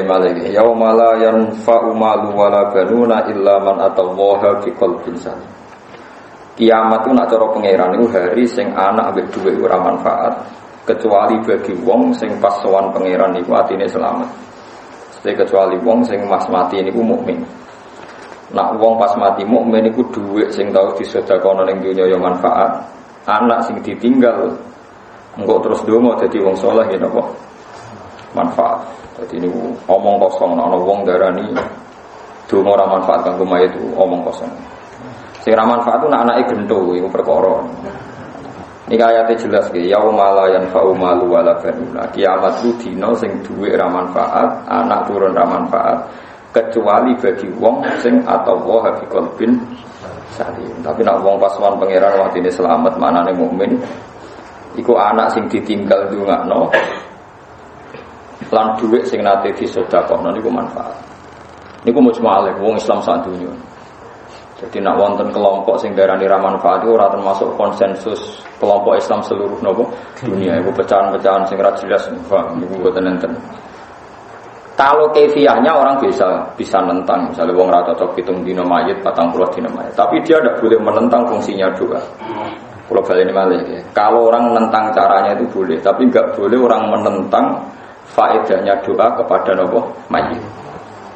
malih yauma la yanfa'u malu wala banuna illa man atallaha biqalbin salim. Kiamat itu nak cara pangeran itu hari sing anak ambek dhuwit ora manfaat kecuali bagi wong sing pas sowan pangeran niku atine selamat. Kecuali wong sing mas mati niku mukmin. Nak wong pas mati mukmin niku dhuwit sing tau disedekahno ning donya ya manfaat. Anak sing ditinggal engko terus donga dadi wong saleh ya napa? Manfaat. Jadi niku omong kosong ana wong darani donga ora manfaat kanggo mayit itu omong kosong. Sing ra manfaat ku nek anake gento iku perkara. Iki ayate jelas iki yauma la yanfa'u malu wala banuna. Kiamat ku dina sing dhuwit ra manfaat, anak turun ra manfaat kecuali bagi wong sing atawa bi qalbin salim. Tapi nek wong pasuwan pangeran watine selamat manane mukmin iku anak sing ditinggal ndongakno lan dhuwit sing nate disedekahno niku manfaat. Niku mujmalah wong Islam sak donya. Jadi nak wonten kelompok sing darani ra manfaat itu ora termasuk konsensus kelompok Islam seluruh nopo dunia. Iku pecahan-pecahan sing ra jelas niku mboten enten. Kalau kefiahnya orang bisa nentang, misalnya wong ra cocok pitung dina mayit, 40 dina mayit. Tapi dia tidak boleh menentang fungsinya doa. Kalau baleni malih ya. Kalau orang menentang caranya itu boleh, tapi enggak boleh orang menentang faedahnya doa kepada nopo mayit.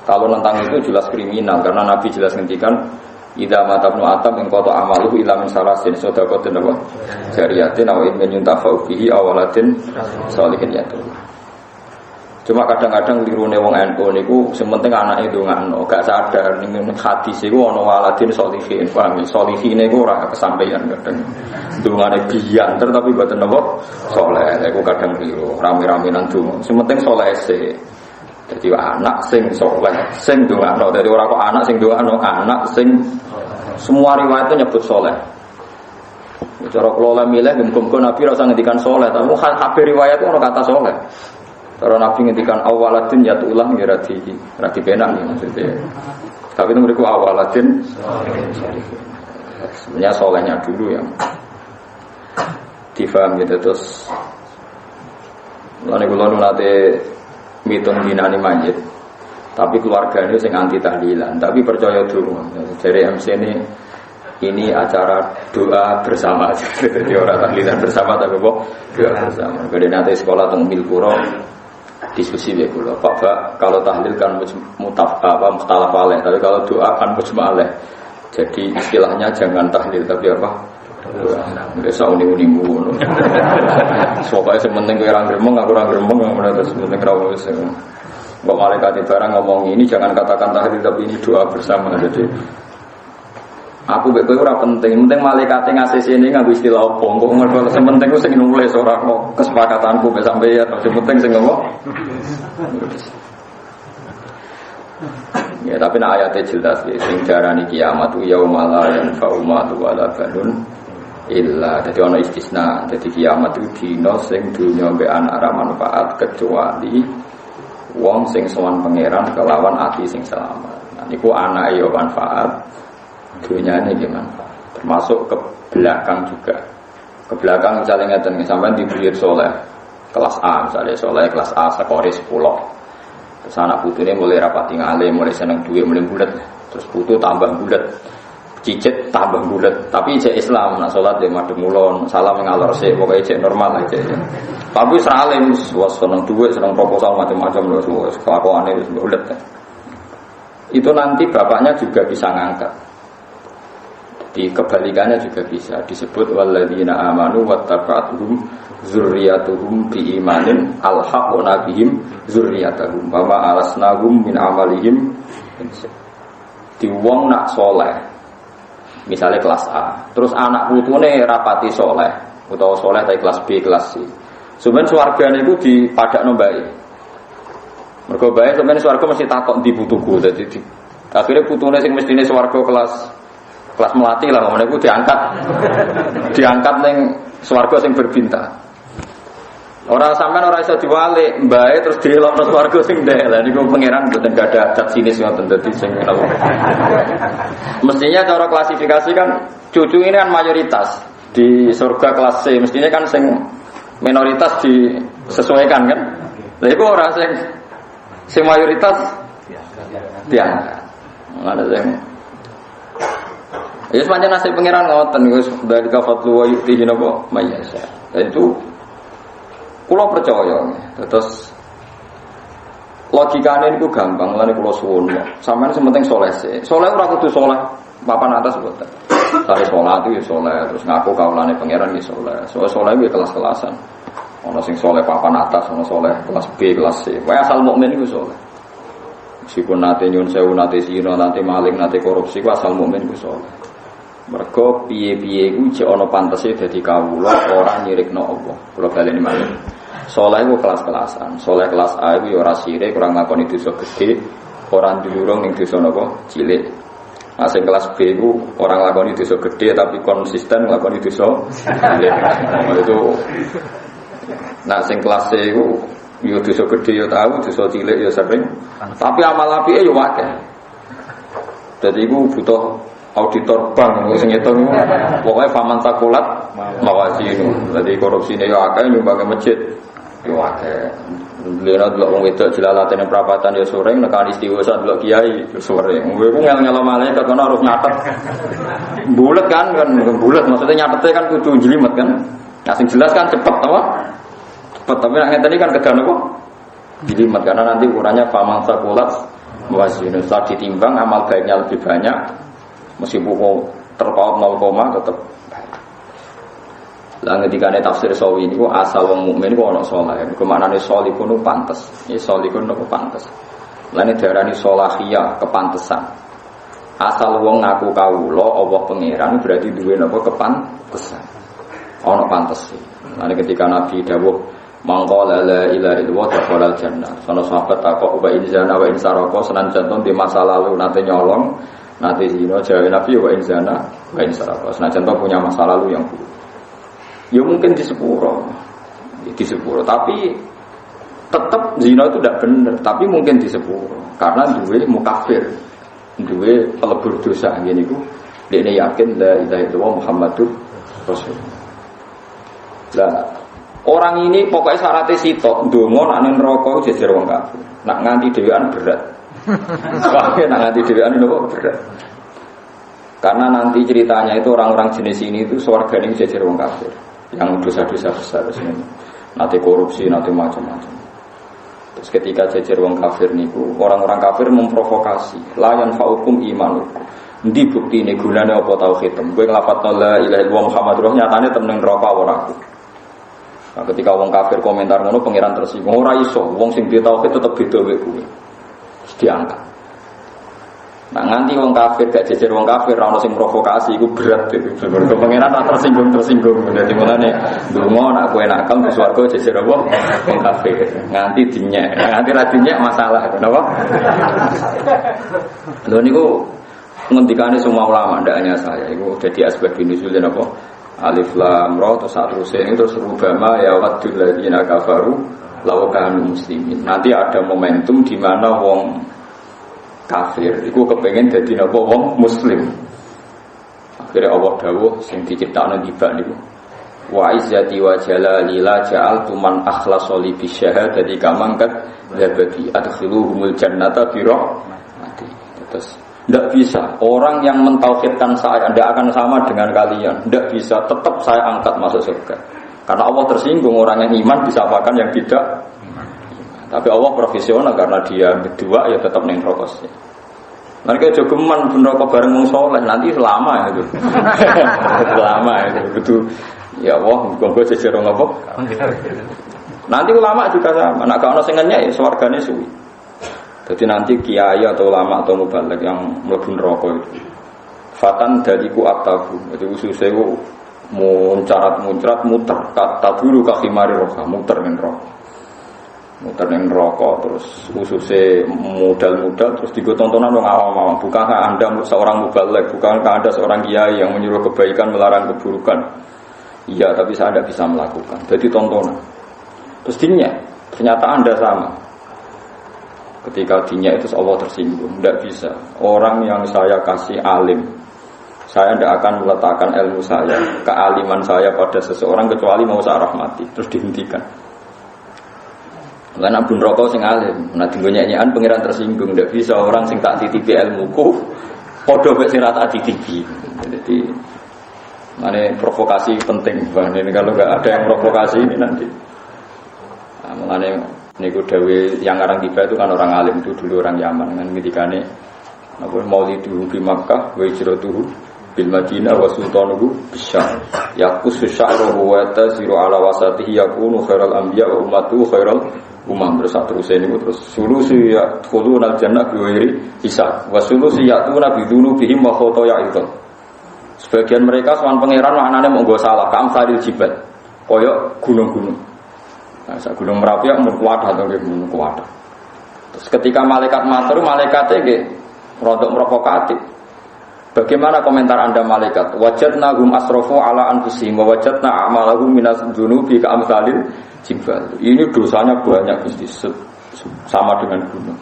Kalau nentang itu jelas kriminal karena Nabi jelas ngendikan idza matabnu atam in qata amaluhu ila min salasin sadaqatin wa jariyatin aw ilmin yuntafa'u bihi awaladin sholihin yatu. Cuma kadang-kadang lirune wong NU niku sing penting anake ndongakno, gak sadar ning hadis iku ana waladin sholihin, paham? Sholihin iku ora kesampaian kadang. Ndongane biyanter tapi mboten napa saleh. Iku kadang keliru, rame-rame nang donga. Sing penting saleh sik. Jadi anak sing soleh, sing ndongakno. Jadi ora kok anak sing ndongakno, anak sing semua riwayat itu nyebut soleh. Cara kula milih muga-muga Nabi rasa ngendikan soleh, tapi kabeh riwayat itu ora kata soleh. Cara Nabi ngendikan awaladin ya tulang ya radi penak nih maksudnya. Tapi itu mereka awaladin sebenarnya solehnya dulu yang difahami terus. Lalu kula nate mitung dinani mayit, tapi keluarganya sing anti tahlilan, tapi percaya dulu. Dari MC ini acara doa bersama, jadi orang tahlilan bersama tapi kok doa bersama. Kemudian nanti sekolah teng Milpuro diskusi ya kula, Pak kalau tahlil kan mukhtalaf alaih, tapi kalau doa kan mujma' alaih. Jadi istilahnya jangan tahlil tapi apa? Nggak usah uning-uning ngono. Pokoknya sementing kowe ora gremeng, aku ora gremeng, ngono terus sementing ra wis. Mbok malaikat barang ngomong ini jangan katakan tahlil tapi ini doa bersama. Jadi aku mek kowe ora penting, penting malaikate ngasih sini nganggo istilah apa. Kok mergo sementing ku sing nulis ora kok kesepakatanku mek sampeyan, sing penting sing ngomong. Ya tapi nek ayate jelas ya sing darani kiamat ku yaumul la yanfa'u malu wala banun illa, jadi ono istisna. Jadi kiamat itu dina sing dunya mbek anak ra manfaat kecuali wong sing sowan pangeran kelawan ati sing selamat. Nah niku anake ya manfaat, dunyane iki manfaat. Termasuk ke belakang juga. Ke belakang misalnya ngeten sampean dibuyut soleh kelas A, misalnya soleh kelas A skore 10. Terus anak putune mulai rapati ngalim, mulai seneng duit, mulai bulet. Terus putu tambah bulet. Cicit tambah bulat, tapi cek Islam, nak sholat dia madem mulon, salam ngalor sih, pokoknya cek normal aja. Tapi seralim, seneng duit, seneng proposal macam-macam loh, semua kelakuannya bulat. Itu nanti bapaknya juga bisa ngangkat. Di kebalikannya juga bisa disebut walladzina amanu wattaba'atuhum dzurriyyatuhum biimanin alhaqna bihim dzurriyyatahum wa ma alasnahum min amalihim. Di wong nak soleh. Misalnya kelas A, terus anak putune rapati soleh, atau soleh dari kelas B, kelas C. Sebenarnya swargane itu dipadakno bae. Mergo bae sebenarnya swarga mesti takok ndi putuku. Dadi akhirnya putune sing mestine swarga kelas melati lah, ngene iku diangkat ning swarga sing berbintang. Orang sampean ora iso diwalik, mbae terus dilokno swarga sing ndek. Lah niku pangeran mboten gadah adat sinis ngoten dadi sing napa. Mestinya cara klasifikasi kan cucu ini kan mayoritas di surga kelas C, mestinya kan sing minoritas disesuaikan kan. Lah iku ora sing Si mayoritas diangkat. Ada yang ya semacam nasib pangeran ngoten wis dari kafatlu wa yu'tihi napa mayasa. Dan itu kula percaya. Terus logikane niku gampang, lan kula suwun. Sampeyan sementing saleh sih. Saleh ora kudu saleh papan atas mboten. Sare salat itu ya saleh, terus ngaku kaulane pangeran ya saleh. Soale saleh kuwi kelas-kelasan. Ana sing saleh papan atas, ana saleh kelas B, kelas C. Wae asal mukmin iku saleh. Meskipun nate nyun sewu, nate zina, nate maling, nate korupsi, ku asal mukmin ku saleh. Mergo piye-piye iku jek ana pantese dadi kawula ora nyirikno Allah. Kula baleni malih. Saleh ku kelas-kelasan. Saleh kelas A iku ya ora sirik, ora nglakoni dosa gedhe, ora ndulurung ning dosa napa cilik. Nah, sing kelas B ku ora nglakoni dosa gedhe tapi konsisten nglakoni dosa cilik. Itu nah sing kelas C iku yo dosa gedhe yo tahu, dosa cilik yo sering. Tapi amal apike yo akeh. Dadi iku butuh auditor bank sing ngitung. Pokoke faman takulat mawazinu. Dadi korupsine yo akeh nyumbang masjid yo akeh. Lha delok wong wedok jelalate ning prapatan yo sering nekani istighosah delok kiai yo sering. Kowe ku ngel-ngelo malaikat kono harus nyatet. Bulet kan bulet maksudnya nyatete kan kudu jlimet kan. Nah sing jelas kan cepet apa? Tapi nak ngeten iki kan kedan apa? Jelimet karena nanti ukurannya faman sakulat wazinu. Setelah ditimbang amal baiknya lebih banyak, meskipun terpaut 0, tetap baik. Lah ngendikane tafsir sawi niku asal wong mukmin ku ana saleh. Iku maknane salihun pantes. Ya salihun niku pantes. Lah nek diarani salahiyah kepantesan. Asal wong ngaku kawula Allah pangeran berarti duwe napa kepantesan. Ana pantes. Lah ketika Nabi dawuh mangqala la ilaha illallah dakhala jannah. Sono sahabat takok wa inzana wa insaraka senan jantung di masa lalu nate nyolong, nate zina jawe Nabi wa inzana wa insaraka. Senan jantung punya masa lalu yang buruk. Ya mungkin di sepuro. Tapi tetap zina itu tidak benar, tapi mungkin di sepuro karena duwe mukafir. Duwe pelebur dosa ngene iku. Dekne yakin la ilaha illallah Muhammadur Rasulullah. Lah orang ini pokoknya syaratnya sitok ndonga nek neraka jejer wong kafir. Nak nganti dhewean berat. Sebabnya nak nganti dhewean lho berat. Karena nanti ceritanya itu orang-orang jenis ini itu swargane jejer wong kafir. Yang dosa-dosa besar ini. Nanti korupsi, nanti macam-macam. Terus ketika jejer wong kafir niku, orang-orang kafir memprovokasi, la yanfa'ukum imanukum. Endi buktine gunane apa tauhid? Kowe nglafadzno la ilaha illallah Muhammadur Rasulullah nyatane temen neraka ora aku. Nah, ketika wong kafir komentar ngono pangeran tersinggung ora iso wong sing duwe tauhid tetep beda wae kuwi. Terus diangkat. Nah nganti wong kafir gak jejer wong kafir ora ono sing provokasi iku berat itu. Sebenarnya pangeran tak tersinggung. Dadi mulane ndonga nak kowe nakal ke swarga jejer apa wong kafir. Nganti dinyek. Nganti ra dinyek masalah kenapa? Lho niku ngendikane semua ulama ndak hanya saya. Iku dadi asbab nuzul napa? Alif lam ra terus saterusé ini terus rubama ya wadul ladzina kafaru law kanu muslimin. Nanti ada momentum di mana wong kafir iku kepengin dadi napa wong muslim. Akhire Allah dawuh sing diciptakno dibak niku. Wa izzati wa jalali la ja'altu man akhlasa li bi syahadati kamangkat zabati adkhiluhumul jannata bi rahmati. Terus tidak bisa. Orang yang mentauhidkan saya tidak akan sama dengan kalian. Tidak bisa. Tetap saya angkat masuk surga. Karena Allah tersinggung orang yang iman disapakan yang tidak. Tapi Allah profesional karena dia berdua ya tetap neng rokosnya. Nanti aja geman rokok bareng wong soleh nanti lama itu. Lama itu. Betul. Ya Allah, gue jejer apa? Nanti ulama juga sama. Nak kalau sengennya ya swargane suwi. Jadi nanti kiai atau ulama atau mubaligh yang mlebu neraka itu fatan daliku aktabu. Jadi ususé ku muncrat muter kata dulu kaki mari roka muter ning neraka terus ususé mudal terus digo tontonan wong awam-awam. Bukankah Anda seorang mubaligh, bukankah Anda seorang kiai yang menyuruh kebaikan melarang keburukan? Iya, tapi saya tidak bisa melakukan. Jadi tontonan. Terus ternyata Anda sama. Ketika dinyak itu Allah tersinggung. Tidak bisa. Orang yang saya kasih alim, saya tidak akan meletakkan ilmu saya, kealiman saya pada seseorang kecuali mau saya rahmati. Terus dihentikan. Karena Abu Rokok sing alim, nah tinggal nyanyian pengiran tersinggung, tidak bisa orang sing tak titipi ilmuku, podo mek sing tak titipi. Jadi, mana provokasi penting, bang. Ini kalau nggak ada yang provokasi ini nanti, nah, mengenai niku Dewi yang orang tiba itu kan orang alim itu dulu orang Yaman kan ketika ini, apa Maulidu di Makkah, wa hijratuhu bil Madinah wa sultanuhu bisyam. Yaqus sya'ruhu wa taziru ala wasatihi yakunu khairal anbiya wa ummatuhu khairal umam. Terus ini terus sulusi yadkhuluna al-jannah bi ghairi hisab wa sulusi ya'tuna bi dzunubihim wa khotoya'idhum. Sebagian mereka sowan pangeran maknane monggo salah kam sadil jibal koyok gunung-gunung. Nah, sak gunung Merapi mun kuat atau nggih mun kuat. Terus ketika malaikat matur malaikate nggih rodok provokatif. Bagaimana komentar Anda malaikat? Wajadna hum asrafu ala anfusihim wa wajadna a'malahum minas dzunubi ka'amsalil jibal. Ini dosanya banyak Gusti, sama dengan gunung.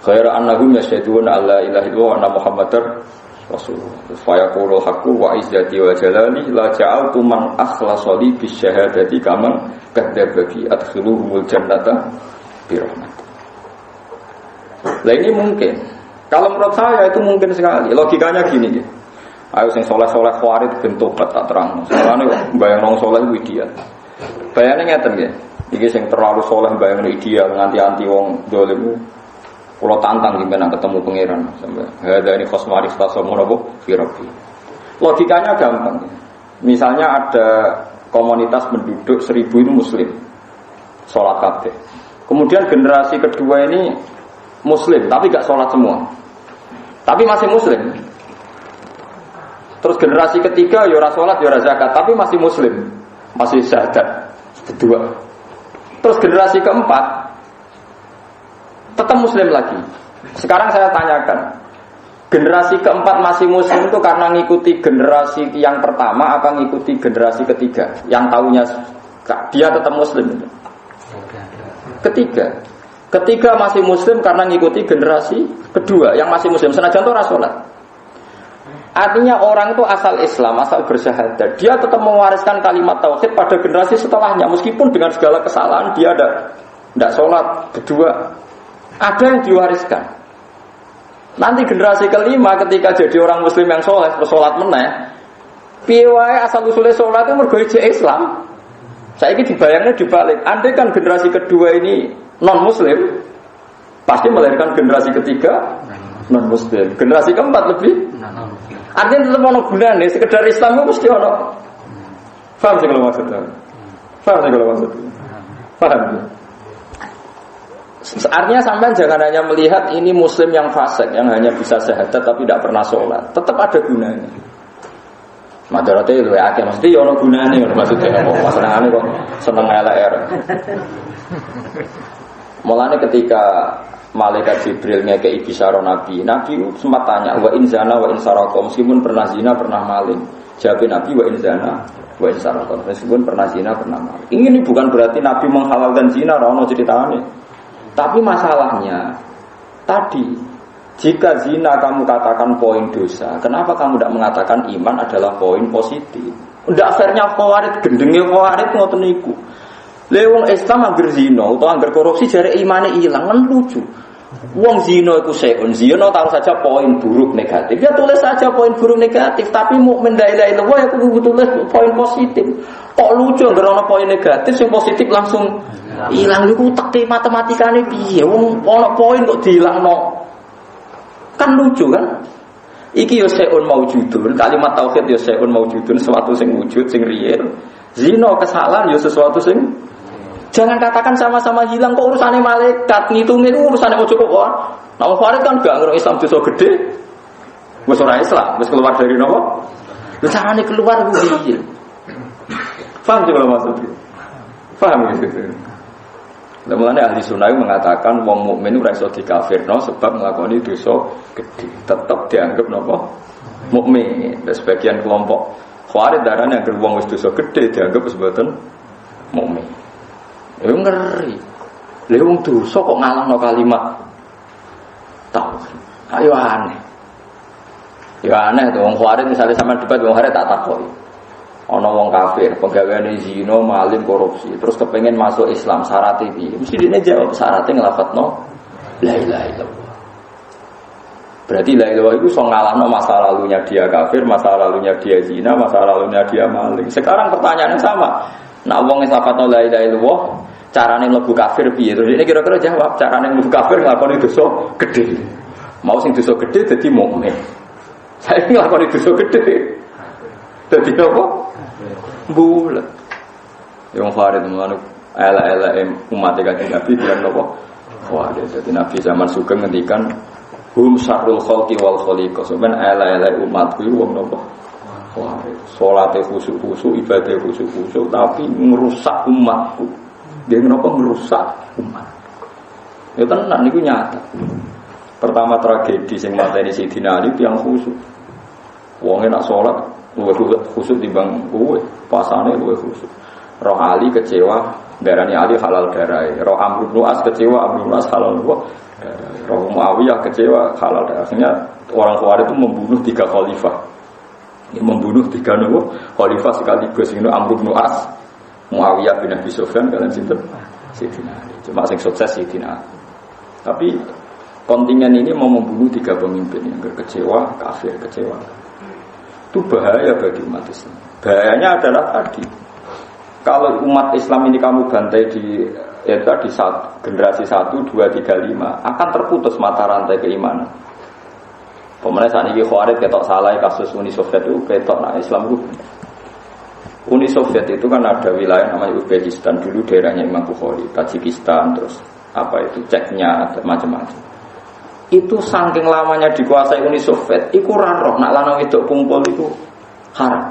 Khaira annahum yasyhaduna alla ilaha illallah wa anna muhammadar rasulullah. Fa yaqulu haqqu wa izzati wa jalali la ja'altu man akhlasa li bisyahadati kama kadzdzaba bi adkhiluhumul jannata bi rahmat. Lah ini mungkin. Kalau menurut saya itu mungkin sekali. Logikanya gini ya. Ayo sing soleh-soleh khawarid bentuk tak terang. Soalnya bayang nong soleh itu ideal. Bayangnya ngeten ya. Iki sing terlalu soleh bayang ideal nganti-anti wong dolim. Kalau tantang gimana ketemu pangeran sampai ada ini khosmari stasomo nabo firabi. Logikanya gampang. Misalnya ada komunitas penduduk 1000 itu muslim. Sholat kabeh. Kemudian generasi kedua ini muslim, tapi gak sholat semua. Tapi masih muslim. Terus generasi ketiga, yora sholat, yora zakat, tapi masih muslim. Masih syahadat. Kedua. Terus generasi keempat, tetap muslim lagi. Sekarang saya tanyakan, generasi keempat masih muslim itu karena ngikuti generasi yang pertama, apa ngikuti generasi ketiga? Yang tahunya dia tetap muslim itu. Ketiga masih muslim karena ngikuti generasi kedua yang masih muslim senajan itu rasolat. Artinya orang itu asal Islam, asal bersyahadat, dia tetap mewariskan kalimat tauhid pada generasi setelahnya meskipun dengan segala kesalahan dia tidak sholat kedua. Ada yang diwariskan. Nanti generasi kelima ketika jadi orang muslim yang soleh bersolat meneh, piye wae asal usulnya sholat itu mergo Islam. Saya ini dibayangnya dibalik. Andai kan generasi kedua ini non-muslim, pasti melahirkan generasi ketiga non-muslim. Generasi keempat lebih artinya tetap ada gunanya. Sekedar Islam itu mesti ada. Faham sih kalau maksudnya? Paham ya? Artinya sampai jangan hanya melihat ini muslim yang fasik, yang hanya bisa syahadat tapi tidak pernah sholat. Tetap ada gunanya. Madarate luwe akeh mesti ya ono gunane maksudnya apa masalahane kok seneng LR. Mulane ketika malaikat Jibril ngekei bisyara Nabi sempat tanya wa in zana wa in sarqa meskipun pernah zina pernah maling. Jawab Nabi wa in zana wa in sarqa meskipun pernah zina pernah maling. Ini bukan berarti Nabi menghalalkan zina ora ono ceritane. Tapi masalahnya tadi jika zina kamu katakan poin dosa, kenapa kamu tidak mengatakan iman adalah poin positif? Ndak fairnya Khawarij, gendenge Khawarij ngoten niku. Lewong Islam angger zina utawa angger korupsi jare imane ilang, kan lucu. Wong zina iku seun, zina taruh saja poin buruk negatif. Ya tulis saja poin buruk negatif, tapi mukmin la ilaha illallah ya kudu tulis poin positif. Kok lucu angger ana poin negatif sing positif langsung ilang niku tekte matematikane piye? Wong ana poin kok diilangno. Kan lucu kan? Iki yo seun maujudun, kalimat tauhid yo seun maujudun, sesuatu sing wujud, sing real. Zina kesalahan yo sesuatu sing jangan katakan sama-sama hilang kok urusane malaikat, ngitungin urusane ojo kok wae. Nah, Farid kan gak ngerti Islam dosa gede. Wis ora Islam, wis keluar dari napa? Lha carane keluar ku piye? Paham kalau maksudnya? Paham gitu. Mulane ahli sunnah mengatakan wong mukmin ora iso dikafirno sebab nglakoni dosa gede, tetap dianggap napa? Mukmin. Dan sebagian kelompok Khawarij darane agar wong wis dosa gede dianggap sebagai mukmin. Ya ngeri. Lha wong dosa kok ngalahno kalimat tauhid. Ayo aneh. Ya aneh to wong Khawarij misalnya sama debat wong Khawarij tak takoki. ana wong kafir, pegawaiane zina, maling, korupsi, terus kepengen masuk Islam, syaratnya piye? Mesti dene jawab syaratnya nglafadzno la ilaha illallah. Berarti la ilaha itu iso ngalahno masa lalunya dia kafir, masa lalunya dia zina, masa lalunya dia maling. Sekarang pertanyaannya sama. Nak wong wis lafadzno la ilaha illallah, carane mlebu kafir piye? Terus ini kira-kira jawab, carane mlebu kafir nglakoni dosa gedhe. Mau sing dosa gedhe dadi mukmin. Saya nglakoni dosa gedhe. Dadi apa? Bulat. Yang Farid mengenai ala umat Kanjeng Nabi dia nopo? Farid. Jadi Nabi zaman Sugeng ngendikan hum syarrul khalqi wal khaliqah. Sebenarnya ala umatku wong nopo? Farid. Salate khusyuk-khusyuk, ibadah khusyuk-khusyuk tapi merusak umatku. Dia nopo merusak umat. Ya tenan niku nyata. Pertama tragedi sing mateni Sidina Ali yang khusyuk. Wong nak salat luwih khusyuk timbang kowe, pasane luwih khusyuk. Roh Ali kecewa, darani Ali halal darahe. Roh Amr bin As kecewa, Amr bin As halal darah. Roh Muawiyah kecewa, halal darahnya. Orang Khawarij itu membunuh 3 khalifah. Ini membunuh 3 khalifah sekaligus. Ini Amr bin As, Muawiyah bin Abi Sufyan, kalian sinten? Sayyidina Ali. Cuma sing sukses Sayyidina Ali. Tapi kontingen ini mau membunuh 3 pemimpin yang kecewa, kafir, kecewa. Itu bahaya bagi umat Islam. Bahayanya adalah tadi, kalau umat Islam ini kamu bantai di generasi 1, 2, 3, 5 akan terputus mata rantai keimanan. Pemenang saat ini Khawarij ketok salah kasus Uni Soviet itu ketok nah Islam itu. Uni Soviet itu kan ada wilayah namanya Uzbekistan, dulu daerahnya Imam Bukhari, Tajikistan, terus apa itu Ceknya, ada macam-macam. Itu saking lamanya dikuasai Uni Soviet, iku roh nak lanang wedok kumpul itu haram.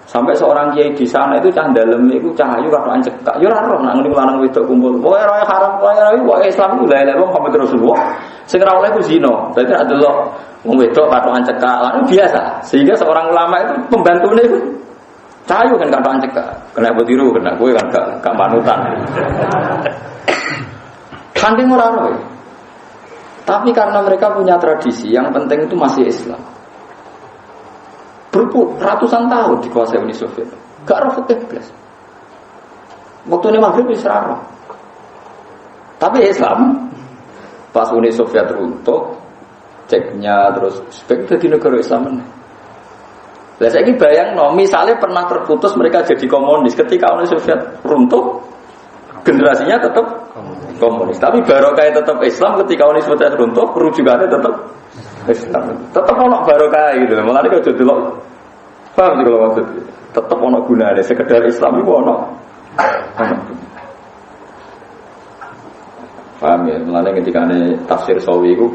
Sampai seorang kiai di sana itu cah dalem iku cahayu kadokan cekak. Ya ora roh nak ngene lanang wedok kumpul. Pokoke roh haram, pokoke Islam ku la ilaha illallah Muhammad Rasulullah. Sing ora oleh ku zina. Dadi nek delok wong wedok kadokan cekak, lan biasa. Sehingga seorang ulama itu pembantune itu cahayu kan kadokan cekak. Kena botiru, kena kowe kan gak manutan. Saking ora roh. Tapi karena mereka punya tradisi, yang penting itu masih Islam. Ratusan tahun dikuasai Uni Soviet. Gak roh fikih blas. Waktu ini maghrib bisa roh. Tapi Islam pas Uni Soviet runtuh, Ceknya terus Uzbek jadi negara Islam. Lah saiki bayangno, misalnya pernah terputus mereka jadi komunis, ketika Uni Soviet runtuh, generasinya tetap komunis. Tapi barokah tetap Islam ketika Uni Soviet runtuh, rujukannya tetap Islam. Tetap ono barokah gitu. Mulane kok delok. Paham sih kalau maksud. Tetap ono gunane sekedar Islam iku ono. Paham ya? Mulane ketika tafsir Sawi iku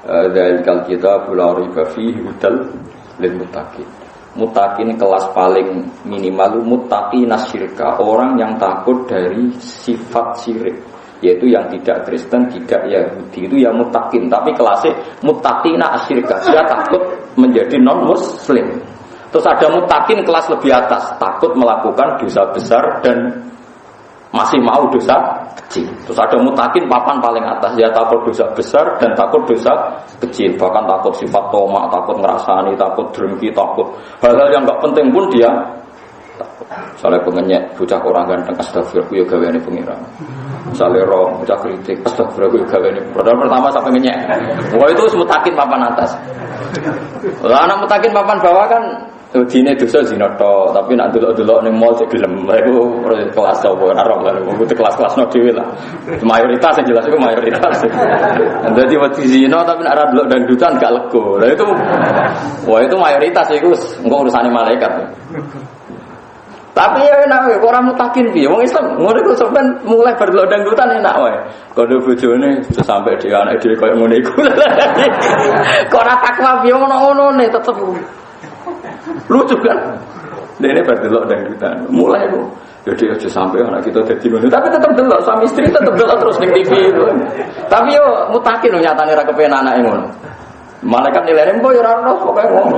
dzalikal kitabul la raiba fihi hudal lil muttaqin. Muttaqin kelas paling minimal muttaqina syirka, orang yang takut dari sifat syirik, yaitu yang tidak Kristen, tidak Yahudi, itu yang muttaqin. Tapi kelasnya muttaqina asyirka, dia takut menjadi non-muslim. Terus ada muttaqin kelas lebih atas, takut melakukan dosa besar dan masih mau dosa kecil. Terus ada muttaqin papan paling atas, dia takut dosa besar dan takut dosa kecil, bahkan takut sifat tomak, takut ngerasani, takut drengki, takut hal-hal yang gak penting pun dia takut. Misalnya pengenyek, bocah orang ganteng, astagfirullah, ya gaweane pengiran. Misalnya roh, bocah kritik, astagfirullah, ya gaweane. Padahal pertama sampai ngenyek. Wah itu muttaqin papan atas. Lah anak muttaqin papan bawah kan dine dosa zina tok, tapi nak delok-delok ning mall cek gelem. Lha iku kelas apa ora roh lha iku kelas-kelasno dhewe lah. Mayoritas yang jelas iku mayoritas. Dadi wedi zina tapi nak ora delok dangdutan gak lego. Lha itu wah itu mayoritas iku engko urusane malaikat. Tapi ya enak ora mutakin piye. Wong Islam ngono iku sampean mulai berdelok dangdutan enak wae. Kono bojone sampai dhewe anak dhewe koyo ngene iku. Kok ora takwa piye ngono-ngonone tetep lucu kan? Ini berdelok dangdutan. Mulai itu, jadi aja sampai anak kita jadi ngono. Tapi tetap delok, suami istri tetap delok terus ning TV itu. Tapi yo mutakin nyatane ra kepen anake ngono. Malaikat nilainya kok ya ora ono pokoke ngono.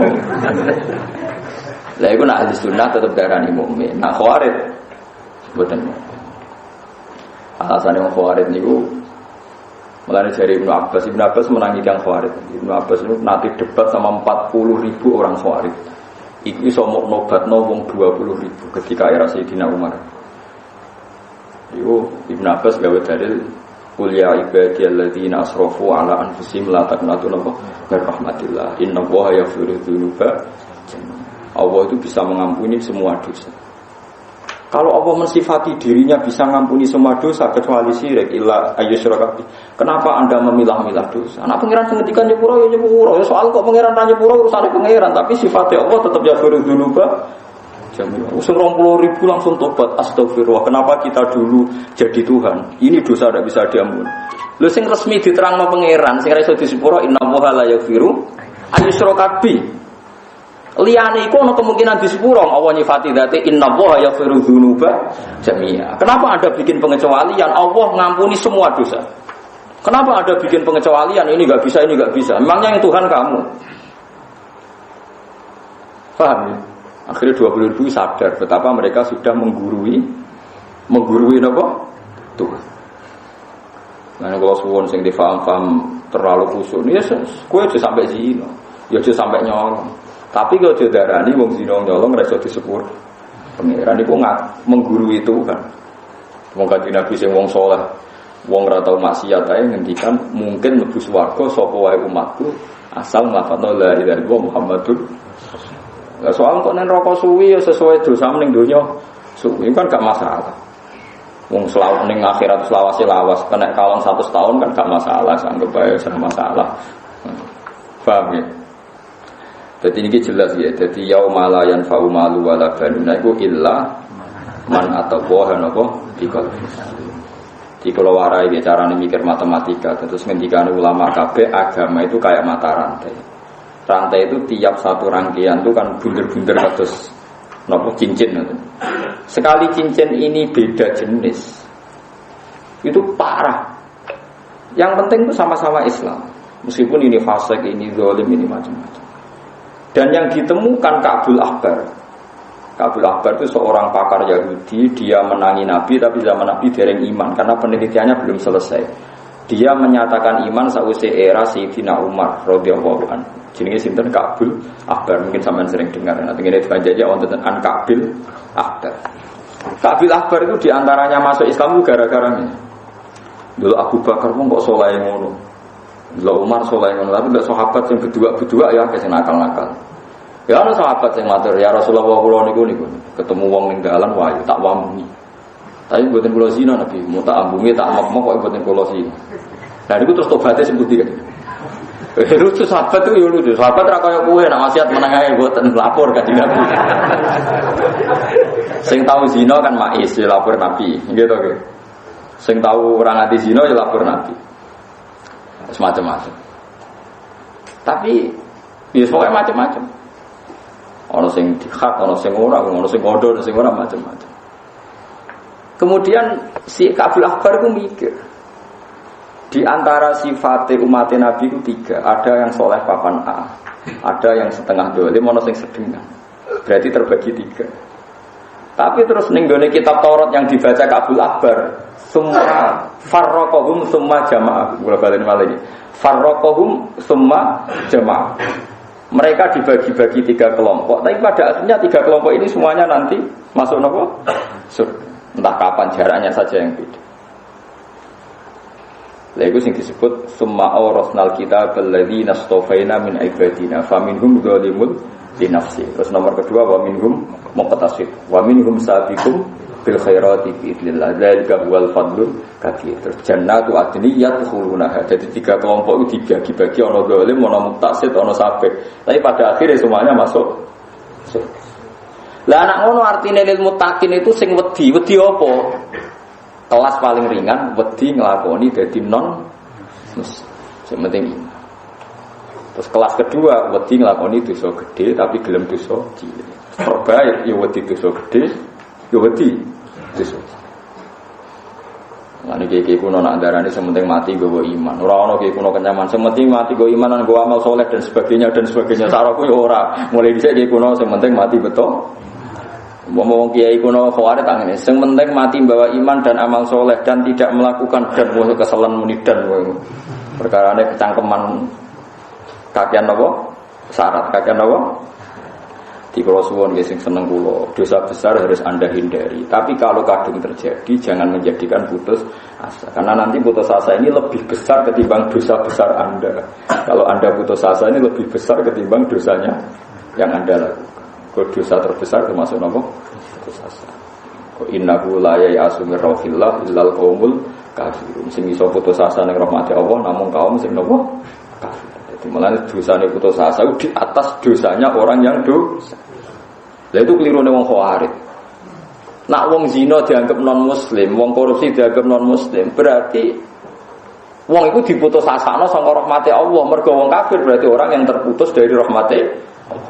Lah iku nak ahli sunnah tetap darani mukmin. Nah Khawarij mboten. Alasane wong Khawarij niku mulane dari Ibnu Abbas menangi yang Khawarij. Ibnu Abbas itu nanti debat sama 40.000 orang Khawarij. Iku iso mok nobatno wong 20.000 ketika era Sayyidina Umar. Iku Ibnu Abbas gawe dalil qul ya ibadiyalladzina asrafu ala anfusihim la taqnatu min rahmatillah innallaha yaghfiru dzunuba jami'an. Allah itu bisa mengampuni semua dosa. Kalau Allah mensifati dirinya bisa mengampuni semua dosa kecuali syirik illa ayyusyraka. Kenapa Anda memilah-milah dosa? Anak pangeran ngendikan nyepuro ya nyepuro. Ya soal kok pangeran ra nyepuro urusane pangeran, tapi sifatnya Allah tetap yaghfiru dzunuba jami'an. Usung 20.000 langsung tobat astagfirullah. Kenapa kita dulu jadi Tuhan? Ini dosa tidak bisa diampuni. Lho sing resmi diterangno pangeran, sing ra iso disepuro innallaha la yaghfiru ayyusyraka bi. Liyane iku ana kemungkinan disepuro Allah nyifati dzate innallaha yaghfiru dzunuba jami'a. Kenapa Anda bikin pengecualian? Allah ngampuni semua dosa. Kenapa Anda bikin pengecualian? Ini enggak bisa, ini enggak bisa. Memangnya yang Tuhan kamu? Paham ya? Akhirnya 20.000 sadar betapa mereka sudah menggurui apa? Tuhan. Nah, kalau suwon sing difaham-faham terlalu khusyuk, ya kowe aja sampai zina, ya aja sampai nyolong. Tapi kalau dia darani wong zina nyolong ra iso disepur. Pangeran iku menggurui Tuhan. Wong kanjeng Nabi sing wong saleh, wong ra tau maksiat ae ngendikan mungkin mlebu swarga sapa wae umatku asal nglafadzna la ilaha illallah Muhammadur. Lah soal kok nek neraka suwi ya sesuai dosa ning donya suwi kan gak masalah. Wong selawase ning akhirat selawase lawas kena kalon 100 tahun kan gak masalah, anggap bae sama masalah. Paham ya? Jadi ini jelas ya. Jadi yauma la yanfa'u malu wala banuna iku illa man atawaha napa biqalbin salim. Di kalau warai carane mikir matematika terus ngendikane ulama kabeh agama itu kayak mata rantai. Rantai itu tiap satu rangkaian itu kan bunder-bunder kados napa cincin gitu. Sekali cincin ini beda jenis. Itu parah. Yang penting itu sama-sama Islam. Meskipun ini fasik, ini zalim, ini macam-macam. Dan yang ditemukan Ka'bul Ahbar. Ka'bul Ahbar itu seorang pakar Yahudi, dia menangi Nabi tapi zaman Nabi dereng iman karena penelitiannya belum selesai. Dia menyatakan iman sausé era Sayyidina Umar radhiyallahu anhu. Jenenge sinten Ka'bul Ahbar, mungkin sampean sering dengar. Nanti ngene dibanjaya wonten an Ka'bul Ahbar. Ka'bul Ahbar itu diantaranya masuk Islam itu gara-garanya. Dulu Abu Bakar pun kok saleh ngono. Dulu Umar saleh ngono, tapi ndak sahabat sing berdua ya kesing nakal-nakal. Ya ana sahabat sing matur, ya Rasulullah kula niku ketemu wong ning dalan wae tak wamuni. Tapi mboten kula zina Nabi, mau tak ambunge tak mok kok mboten kula zina. Lah niku terus tobaté sing putih kan. Lucu sahabat itu ya lucu. Sahabat ra kaya kowe nek wasiat meneng ae mboten lapor ka Nabi. Sing tahu zina kan Maiz ya lapor Nabi, nggih to nggih. Sing tahu ora ngati zina ya lapor Nabi. Semacam-macam. Tapi ya pokoknya macam-macam. Ono sing dihak, ono sing ora, ono sing kodo, ono sing ora macam-macam. Kemudian si Ka'bul Ahbar itu mikir. Di antara sifat umat Nabi itu 3. Ada yang soleh papan A, ada yang setengah dolim, ono sing sedengah. Berarti terbagi 3. Tapi terus ning gone kitab Taurat yang dibaca Ka'bul Ahbar, summa farraqahum summa jama'ah. Kula baleni malih. Farraqahum summa jama'ah. Mereka dibagi-bagi 3 kelompok, tapi pada akhirnya 3 kelompok ini semuanya nanti masuk neraka surga. Entah kapan jaraknya saja yang beda. Lha iku sing disebut summa awrasnal kitab alladzina astafaina min ibadina faminhum dzalimun li nafsi. Terus nomor kedua wa minhum muqtasid wa minhum sabiqum bil khairati bi idznillah. Dzalika huwal fadlul kabir. Terus jannatu adniyat khulunaha. Jadi 3 kelompok itu dibagi-bagi ana zalim, ana muqtasid, ana sabiq. Tapi pada akhirnya semuanya masuk surga. Lah anak ngono artine lil muttaqin itu sing wedi. Wedi apa? Kelas paling ringan wedi nglakoni dadi non sing penting. Terus kelas kedua wedi nglakoni dosa gede tapi gelem dosa cilik. Terbaik ya wedi dosa gede, ya wedi dosa. Lan iki kuno nak andarane sementing mati nggawa iman. Ora ana iki kuno kenyaman, sementing mati nggawa iman lan nggawa amal saleh dan sebagainya dan sebagainya. Saraku ya ora. Mulai dhisik iki kuno sementing mati betul. Ngomong kiai kuno khawarit angin. Sing penting mati bawa iman dan amal soleh dan tidak melakukan dan kesalahan munidan. Perkarane kecangkeman kakian apa? Syarat kakian apa? Di kula suwun nggih sing seneng kula, dosa besar harus Anda hindari. Tapi kalau kadung terjadi jangan menjadikan putus asa. Karena nanti putus asa ini lebih besar ketimbang dosa besar Anda. Kalau Anda putus asa ini lebih besar ketimbang dosanya yang Anda lakukan. Kok dosa terbesar termasuk napa? Putus asa. Kok innahu la ya'asu mir rahillah illal qaumul kafirun. Sing iso putus asa ning rahmate Allah namung kaum sing napa? Kafir. Malah dosanya putus asa di atas dosanya orang yang dosa. Lah itu kelirune wong khawarij. Nak wong zina dianggap non muslim, wong korupsi dianggap non muslim, berarti wong itu diputus asana saka rahmate Allah. Mergo wong kafir berarti orang yang terputus dari rahmate.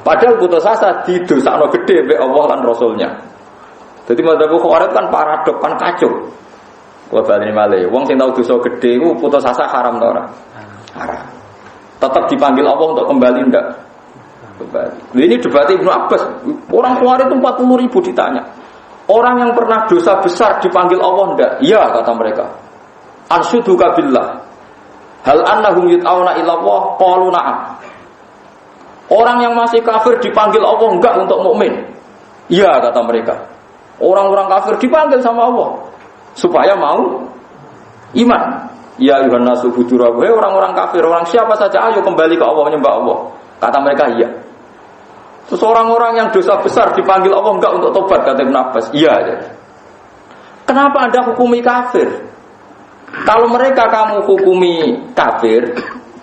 Padahal putus asa didosakno gede mbek Allah lan Rasulnya. Jadi madzhab khawarij kan paradok kan kacau. Kula baleni malih, wong sing tau dosa gede iku putus asa haram ta ora? Haram. Tetap dipanggil Allah untuk kembali enggak? Kembali. Ini debat Ibnu Abbas. Orang Khawarij itu 40.000 ditanya. Orang yang pernah dosa besar dipanggil Allah enggak? Iya kata mereka. Anshuduka billah. Hal annahum yut'auna ila Allah? Qalu na'am. Orang yang masih kafir dipanggil Allah enggak untuk mukmin? Iya kata mereka. Orang-orang kafir dipanggil sama Allah supaya mau iman. Ya ayuhan nasu budurabu, orang-orang kafir, orang siapa saja ayo kembali ke Allah, menyembah Allah. Kata mereka iya. Terus orang-orang yang dosa besar dipanggil Allah enggak untuk tobat, kata Ibn Abbas. Iya. Kenapa Anda hukumi kafir? Kalau mereka kamu hukumi kafir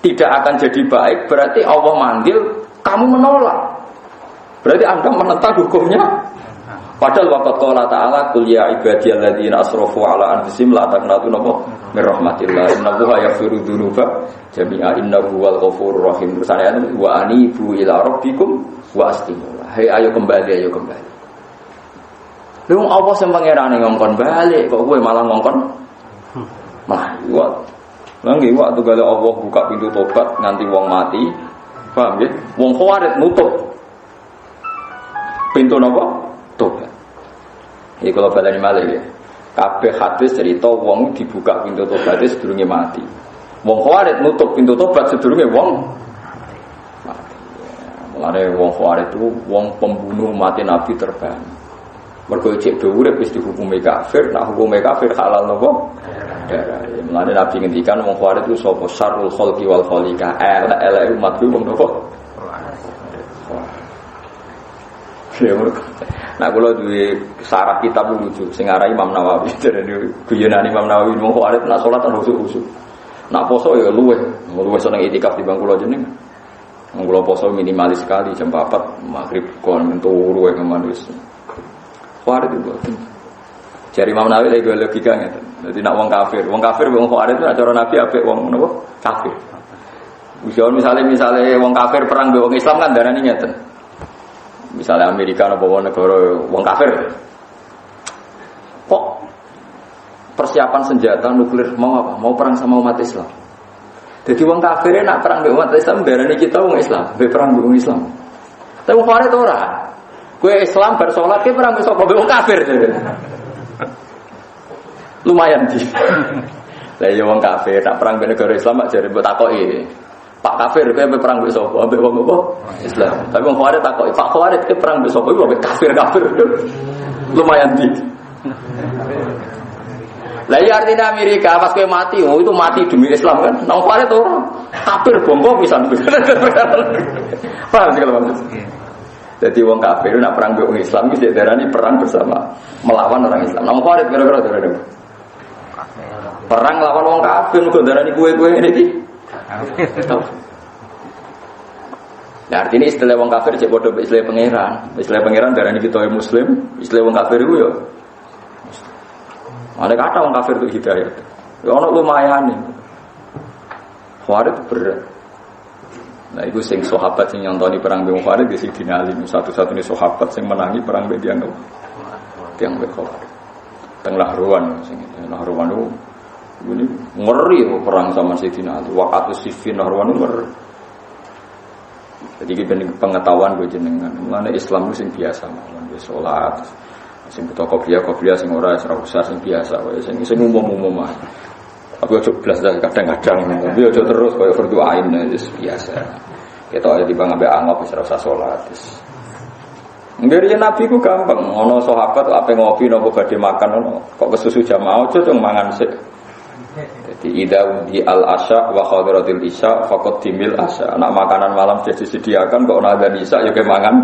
tidak akan jadi baik, berarti Allah manggil kamu menolak. Berarti Anda menentang hukumnya. Padahal waqad qala ta'ala qul ya ibadiyalladzina asrafu ala anfusihim la taqnatu min rahmatillah innallaha yaghfiru dzunuba jami'a innahu huwal ghafurur rahim. Terusane wa anibu ila rabbikum wa aslimu. Hai ayo kembali. Lu Allah sing pangerane ngongkon balik kok kowe malah ngongkon malah iwat. Lah nggih iwat tugale Allah buka pintu tobat nganti wong mati. Paham nggih? Wong Khawarij nutup pintu napa? Tobat. Iki kalau baleni malih ya. Kabeh hadis cerita wong dibuka pintu tobat sedurunge mati. Wong Khawarij nutup pintu tobat sedurunge wong mati. Mulane wong Khawarij itu wong pembunuh mati Nabi terbaik. Mergo cek urip wis dihukumi kafir, nak hukume kafir halal napa? Darah. Mulane Nabi ngendikan wong Khawarij itu sapa syarrul khalqi wal khaliqa. Elek umat ku wong napa? Nah kalau duwe syarat kitab lucu sing aran Imam Nawawi derene guyonan Imam Nawawi mung kok arep nak salat kan khusuk-khusuk. Nak poso ya luweh seneng itikaf di bangku kula jeneng. Wong kula poso minimalis sekali jam 4 maghrib kon turu wae kemandus. Khawarij itu. Jari Imam Nawawi lagi logika ngeten. Dadi nak wong kafir wong Khawarij itu cara Nabi apik wong napa kafir. Misalnya wong kafir perang mbek wong Islam kan darani ngeten. Misalnya Amerika atau negara wong kafir, kok persiapan senjata nuklir mau apa? Mau perang sama umat Islam. Jadi wong kafir nak perang dengan umat Islam, darahnya kita wong Islam, perang dengan Islam. Tapi wong kafir itu ora. Gue Islam bersolat, gue perang besok wong kafir. Lumayan sih. Lah ya wong kafir nak perang dengan negara Islam mak jare mbok takoki. Pak kafir kowe perang mbek sapa? Mbek wong apa? Islam. Tapi wong Khawarij takoki, Pak Khawarij kowe perang mbek sapa? Mbek kafir. Lumayan dik. Lah ya artinya Amerika pas kowe mati, itu mati demi Islam kan. Nang Khawarij ora. Kafir bongko pisan. Paham sih kalau maksud? Jadi wong kafir nak perang mbek wong Islam iki darani perang bersama melawan orang Islam. Nang Khawarij kira-kira darani perang lawan wong kafir kok darani kowe-kowe ngene iki. Nah artinya istilah wong kafir cek bodoh istilah pangeran darani kita muslim, istilah wong kafir itu ya. Ada kata wong kafir itu hidayat. Ya ono lumayan nih. Khawarij berat. Nah itu sing sahabat sing nyontoni perang mbek Khawarij di Sidina Ali, satu-satunya sahabat sing menangi perang mbek dianggap tiang mbek Khawarij. Teng Lahruan sing Lahruan itu ini ngeri perang sama Sidina Ali. Waqatus Siffin Lahruan ngeri. Jadi pengetahuan gue jenengan. Mulane Islam itu sing biasa mawon wis salat. Sing butuh kopiah sing ora usah sing biasa wae sing umum-umum ae. Aku aja blas kadang-kadang tapi aja terus kaya fardu ain wis biasa. Ketok ae dibang ambek angop wis ora usah salat. Ngeri Nabi ku gampang, ono sahabat ape ngopi nopo badhe makan ono, kok kesusu jamaah aja cung mangan sik. Jadi idza di al asya wa hadiratil isya faqad dimil asya. Nak makanan malam sudah disediakan kok ana adzan isya ya kemangan.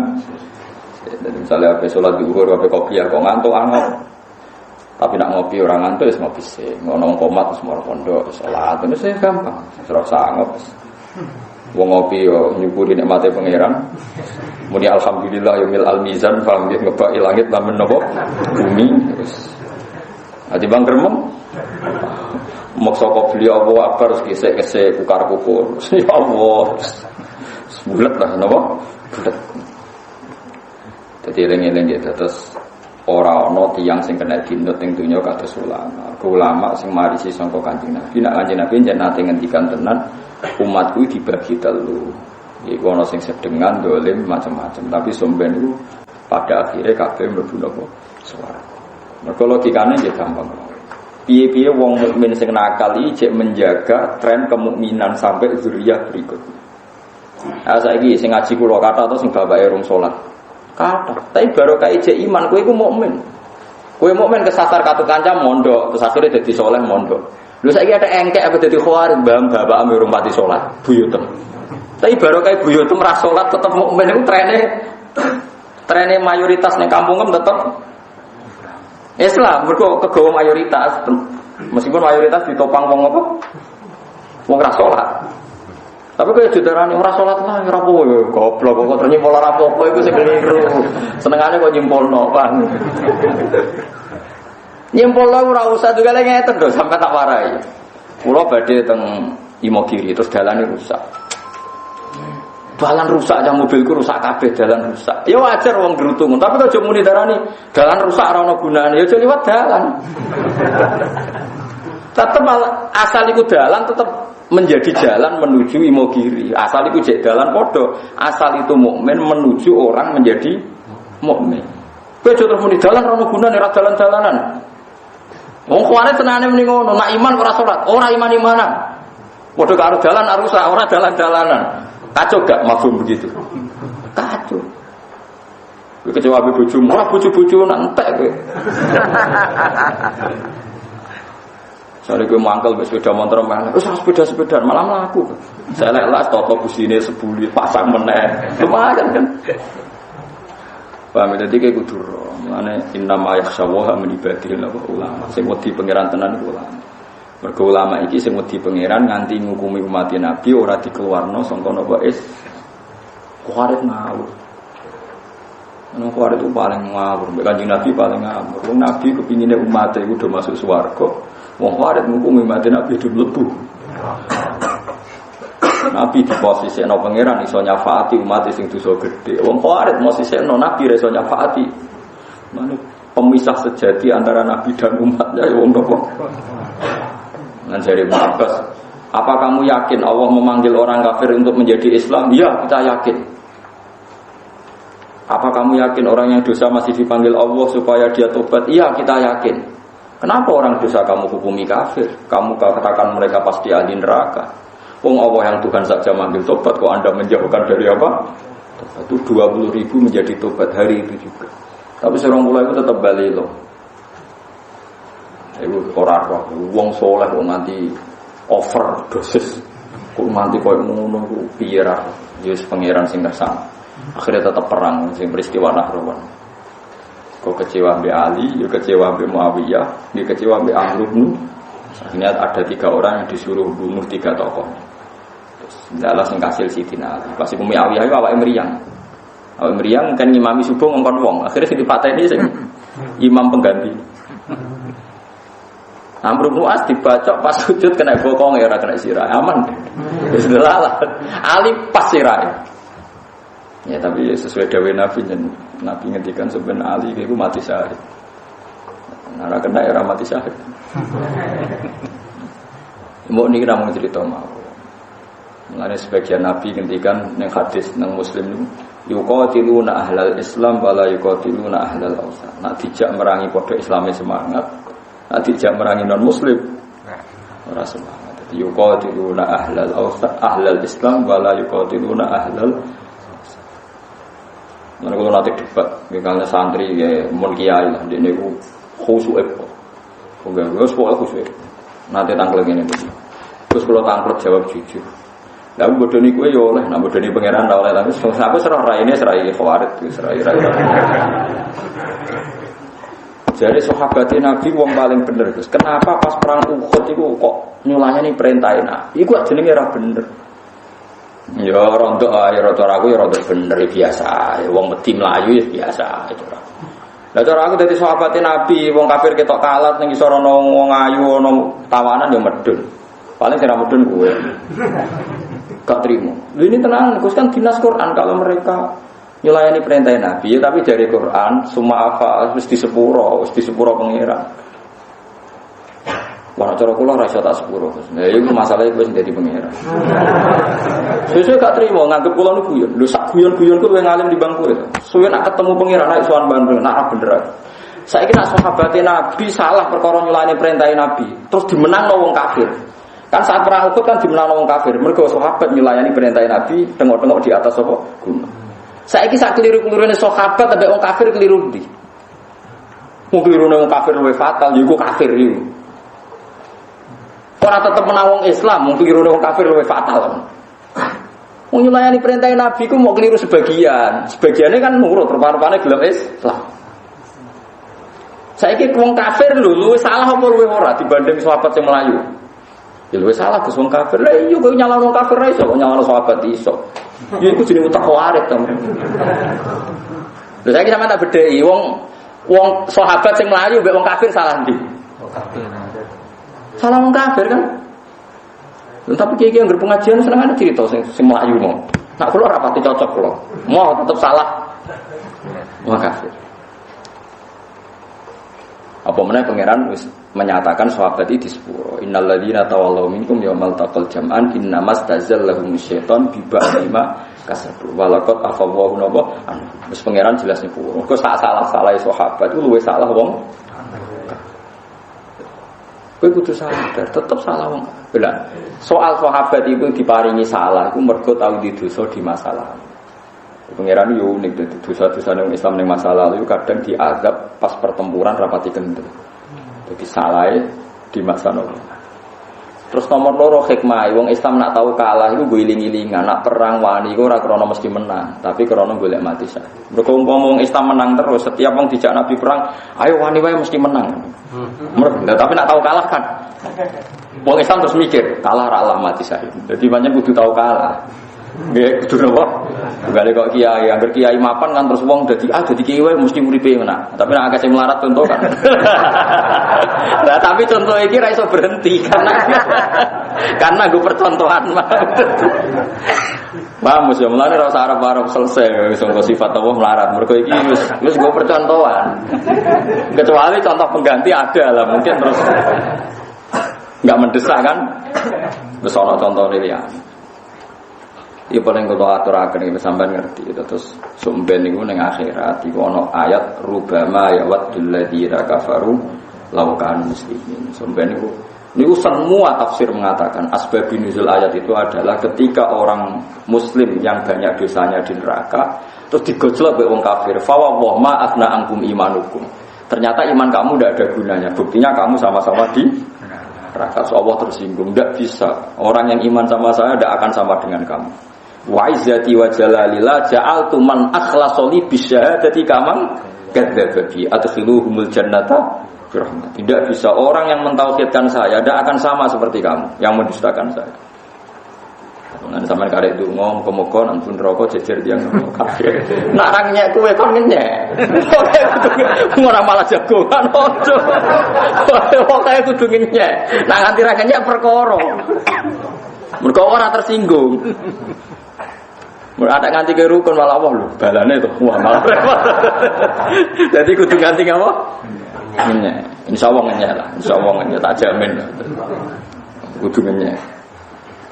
Jadi misalnya ape salat zuhur ape kopi ya kok ngantuk anget. Tapi nak ngopi orang ngantuk wis ngopi sik, ngono komat wis moro pondok salat. Itu gampang, ora usah anget. Wong ngopi yo nyukuri nikmate pangeran. Muni alhamdulillah yaumil almizan paham nggih ngebaki langit lan menapa bumi terus. Ati bang gremeng. Maksa kok beli apa harus gesek-gesek kukar-kukur. Ya Allah. Bulet lah napa? Bulet. Dadi eling-eling ya terus ora ana tiyang sing kena dinut ning donya kados ulama. Ulama sing marisi sangka Kanjeng Nabi. Nek Kanjeng Nabi yen nate ngendikan tenan umatku dibagi telu. Iku ana sing sedengan dolim macam-macam, tapi somben itu pada akhirnya kabeh mlebu napa swarga. Mergo logikane nggih gampang. Piye-piye wong mukmin sing nakal iki menjaga tren kemukminan sampai zuriyah berikutnya. Ah saiki sing ngaji kula kata atau sing bapake rung salat. Kata, tapi barokah ijek iman kowe iku mukmin. Kowe mukmin kesasar katu kanca mondok, terus akhire dadi saleh mondok. Lho saiki ada engkek apa dadi khawarij mbah bapake urung pati salat, buyutem. Tapi barokah buyutem ra salat tetep mukmin iku trene mayoritas ning kampung tetep Islam, mergo kegawa mayoritas. Meskipun mayoritas ditopang wong apa? Wong ra salat. Tapi kaya didarani ora salat lah ora apa-apa, goblok kok ternyata pola ra apa-apa iku sing keliru. Senengane kok nyimpulno, Pak. Nyimpulno ora usah juga ngeten lho sampai tak warai. Kula badhe teng Imogiri terus dalane rusak. Dalan rusak aja mobilku rusak kabeh dalan rusak. Ya wajar wong gerutung, tapi kok aja muni darani dalan rusak ora ono gunane, ya aja liwat dalan. Tetep asal iku dalan tetep menjadi jalan menuju Imogiri. Asal iku jek dalan padha, asal itu mukmin menuju orang menjadi mukmin. Kowe aja terus muni dalan ora ono gunane, ora dalan-dalanan. Wong kuwane tenane muni ngono, nak iman ora salat, ora iman-imanan. Padha karo dalan rusak, ora dalan-dalanan. Kacau gak mafhum begitu? Kacau. Kowe kecewa be bojomu, ora bojo-bojo nak entek kowe. Sare kowe mangkel wis sepeda motor malah. Wis sepeda-sepedaan malah mlaku. Saya lek toto busine sebuli pasang meneh. Lumayan kan. Paham dadi kowe kudu ro. Mulane innama yakhshawaha min ibadil ulama. Sing wedi pangeran tenan iku ulama. Mergo ulama iki sing wedi pangeran nganti ngukumi umat Nabi ora dikeluarno sangka napa is kuwarit ngawur. Ana kuwarit itu paling ngawur, Kanjeng Nabi paling ngawur. Wong Nabi kepingine umat iku do masuk swarga, wong kuwarit ngukumi umat Nabi do mlebu. Nabi di posisikno pangeran iso nyafaati umat sing dosa gedhe. Wong kuwarit posisikno Nabi iso nyafaati. Manut pemisah sejati antara Nabi dan umatnya ya wong napa. Nan dari Ibnu Abbas, apa kamu yakin Allah memanggil orang kafir untuk menjadi Islam? Ya, kita yakin. Apa kamu yakin orang yang dosa masih dipanggil Allah supaya dia tobat? Iya, kita yakin. Kenapa orang dosa kamu hukumi kafir? Kamu katakan mereka pasti ahli neraka. Wong Allah yang Tuhan saja manggil tobat, kok Anda menjauhkan dari apa? Itu 20.000 menjadi tobat hari itu juga. Tapi seorang mulai itu tetap balik loh. Iku ora roh, wong saleh kok nganti overdosis. Kok nganti koyo ngono ku piye ra? Ya wis pangeran sing kersane. Akhirnya tetap perang sing peristiwa Nahrawan. Kok kecewa mbek Ali, ya kecewa mbek Muawiyah, ya kecewa mbek Amr bin. Akhirnya ada 3 orang yang disuruh bunuh 3 tokoh. Terus ndalah sing kasil Sidina Ali. Pas iku Muawiyah iku awake mriyang. Awake mriyang kan ngimami subuh ngongkon wong. Akhirnya sing dipateni sing imam pengganti. Amr bin As dibacok pas sujud kena bokong ya ora kena sirah. Aman. Wis delalah. Ali pas sirah. Ya tapi sesuai dawuh Nabi Nabi ngendikan sebenarnya Ali iku mati syahid. Ora kena ya ora mati syahid. Mbok niki namung cerita mawon. Mulane sebagian Nabi ngendikan ning hadis nang Muslim niku yuqatiluna ahlal Islam wala yuqatiluna ahlal awsan. Nak dijak merangi padha Islame semangat. Tidak merangi non muslim ora semangat. Jadi yuqatiluna ahlal awsa ahlal Islam wala yuqatiluna ahlal. Mana kalau nanti debat, misalnya santri ya mun kiai lah, dia niku khusyuk kok. Enggak, gue sekolah khusyuk. Nanti tangkel ngene iki. Terus kalau tangkel jawab jujur. Lah bodoni kowe yo oleh, nak bodoni pangeran ta oleh, tapi aku serah raine serai khawarit, serai rai. Jadi sahabatnya Nabi wong paling bener, Gus. Kenapa pas perang Uhud itu kok nyulanya nih perintahin Nabi? Iku jenenge ora bener. Ya rontok ae cara aku ya rontok bener biasa. Ya wong mesti mlayu ya biasa cara. Lah cara aku dadi sahabatnya Nabi, wong kafir ketok kalat ning isor ana wong ayu ana tawanan ya medun. Paling sing ra medun kowe. Gak terima. Ini tenang, Gus kan dinas Quran kalau mereka nyulayani perintah Nabi, tapi dari Quran semua apa mesti sepuro pengiran. Wah cara kula ra iso tak sepuro. Nah iku masalahe wis dadi pengiran. Sesuk gak terima nganggep kula niku guyon. Lho sak guyon-guyon ku luwih ngalim di bangku itu. Suwe nak ketemu pengiran nek sowan bandel, nak bener. Saiki nak sahabate Nabi salah perkara nyulayani perintah Nabi, terus dimenangno wong kafir. Kan saat perang Uhud kan dimenangno wong kafir. Mergo sahabat nyulayani perintah Nabi tengok-tengok di atas apa? Gunung. Saiki sak keliru-kelirune sahabat ambek wong kafir keliru ndi? Wong kelirune wong kafir luwih fatal, ya iku kafir iku. Ora tetep menang wong Islam, wong kelirune wong kafir luwih fatal. Wong nyulayani perintah Nabi ku mau keliru sebagian. Sebagiannya kan nurut, rupa-rupane gelem Islam. Saiki wong kafir lho luwih salah apa luwih ora dibanding sahabat sing Melayu? Ya luwih salah Gus wong kafir. Lah iya kok nyalano wong kafir ra iso, kok nyalano sahabat iso. Ya iku jenenge utak warit to. Lha saiki sampeyan tak bedheki wong sahabat sing mlayu mbek wong kafir salah ndi? Wong kafir. Salah wong kafir kan? Tapi kiai yang berpengajian senengane cerita sing mlayu mau. Nak kula ora pati cocok kula. Mau tetep salah. Wong kafir. Apa meneh pangeran wis menyatakan sahabat iki di sepuro. Innal ladzina tawallaw minkum yaumal taqal jam'an innamas tazallahum syaitan bi ba'dima kasabu. Walaqad afawwahu napa? Wis pangeran jelas sepuro. Kok salah-salah sahabat itu luwih salah wong. Kowe kudu sadar, tetep salah wong. Lah, soal sahabat itu diparingi salah iku mergo tau di dosa di masa lalu. Pangeran yo unik dadi dosa-dosa nang Islam ning masa lalu kadang diazab pas pertempuran rapati kendel. Jadi salahe di masa lalu. Terus nomor loro hikmah wong Islam nak tahu kalah iku go iling-ilingan, nak perang wani iku ora krana mesti menang, tapi krana golek mati sae. Mergo wong Islam menang terus, setiap wong dijak Nabi perang, ayo wani wae mesti menang. Tapi nak tahu kalah kan. Wong Islam terus mikir, kalah ra Allah mati sae. Jadi banyak kudu tahu kalah. Nggih, kudu napa? Gale kok kiai, angger kiai mapan kan terus wong dadi kiai mesti muripe menak. Tapi nek akeh sing melarat contoh kan. Lah tapi contoh iki ra iso berhenti karena gue percontohan. Paham ya, mulane ra usah arep selesai wis engko sifat Allah melarat. Mergo iki wis gue percontohan. Kecuali contoh pengganti ada lah, mungkin terus enggak mendesak kan. Wis ana contone liyane. Iki paling kudu aturaken iki sampean ngerti terus sumben niku ning akhirat iku ana ayat rubama ya waddul ladzina kafaru law kanu muslimin. Sumben niku semua tafsir mengatakan asbabun nuzul ayat itu adalah ketika orang muslim yang banyak dosanya di neraka terus digojlok mbek wong kafir fa wa ma afna ankum imanukum. Ternyata iman kamu tidak ada gunanya. Buktinya kamu sama-sama di neraka. So Allah tersinggung, tidak bisa. Orang yang iman sama saya tidak akan sama dengan kamu. Wa izzati wa jalalillah ja'altu man akhlasa li bisyahadati kaman kadzdzaba bi adkhiluhumul jannata bi rahmat. Tidak bisa orang yang mentauhidkan saya tidak akan sama seperti kamu yang mendustakan saya. Nanti sampean karek donga muga-muga nang pun neraka jejer tiyang kafir. Nak ra nyek kowe kon ngenyek. Ora malah jagongan ojo. Pokoke kudu ngenyek. Nak nganti ra ngenyek perkara. Mergo ora tersinggung. Ada nganti ke rukun malah Allah lho, balane itu wah malah repot. Jadi kudu ganti apa? Ngenyek. Insyaallah ngenyek lah, insyaallah ngenyek tak jamin. Kudu ngenyek.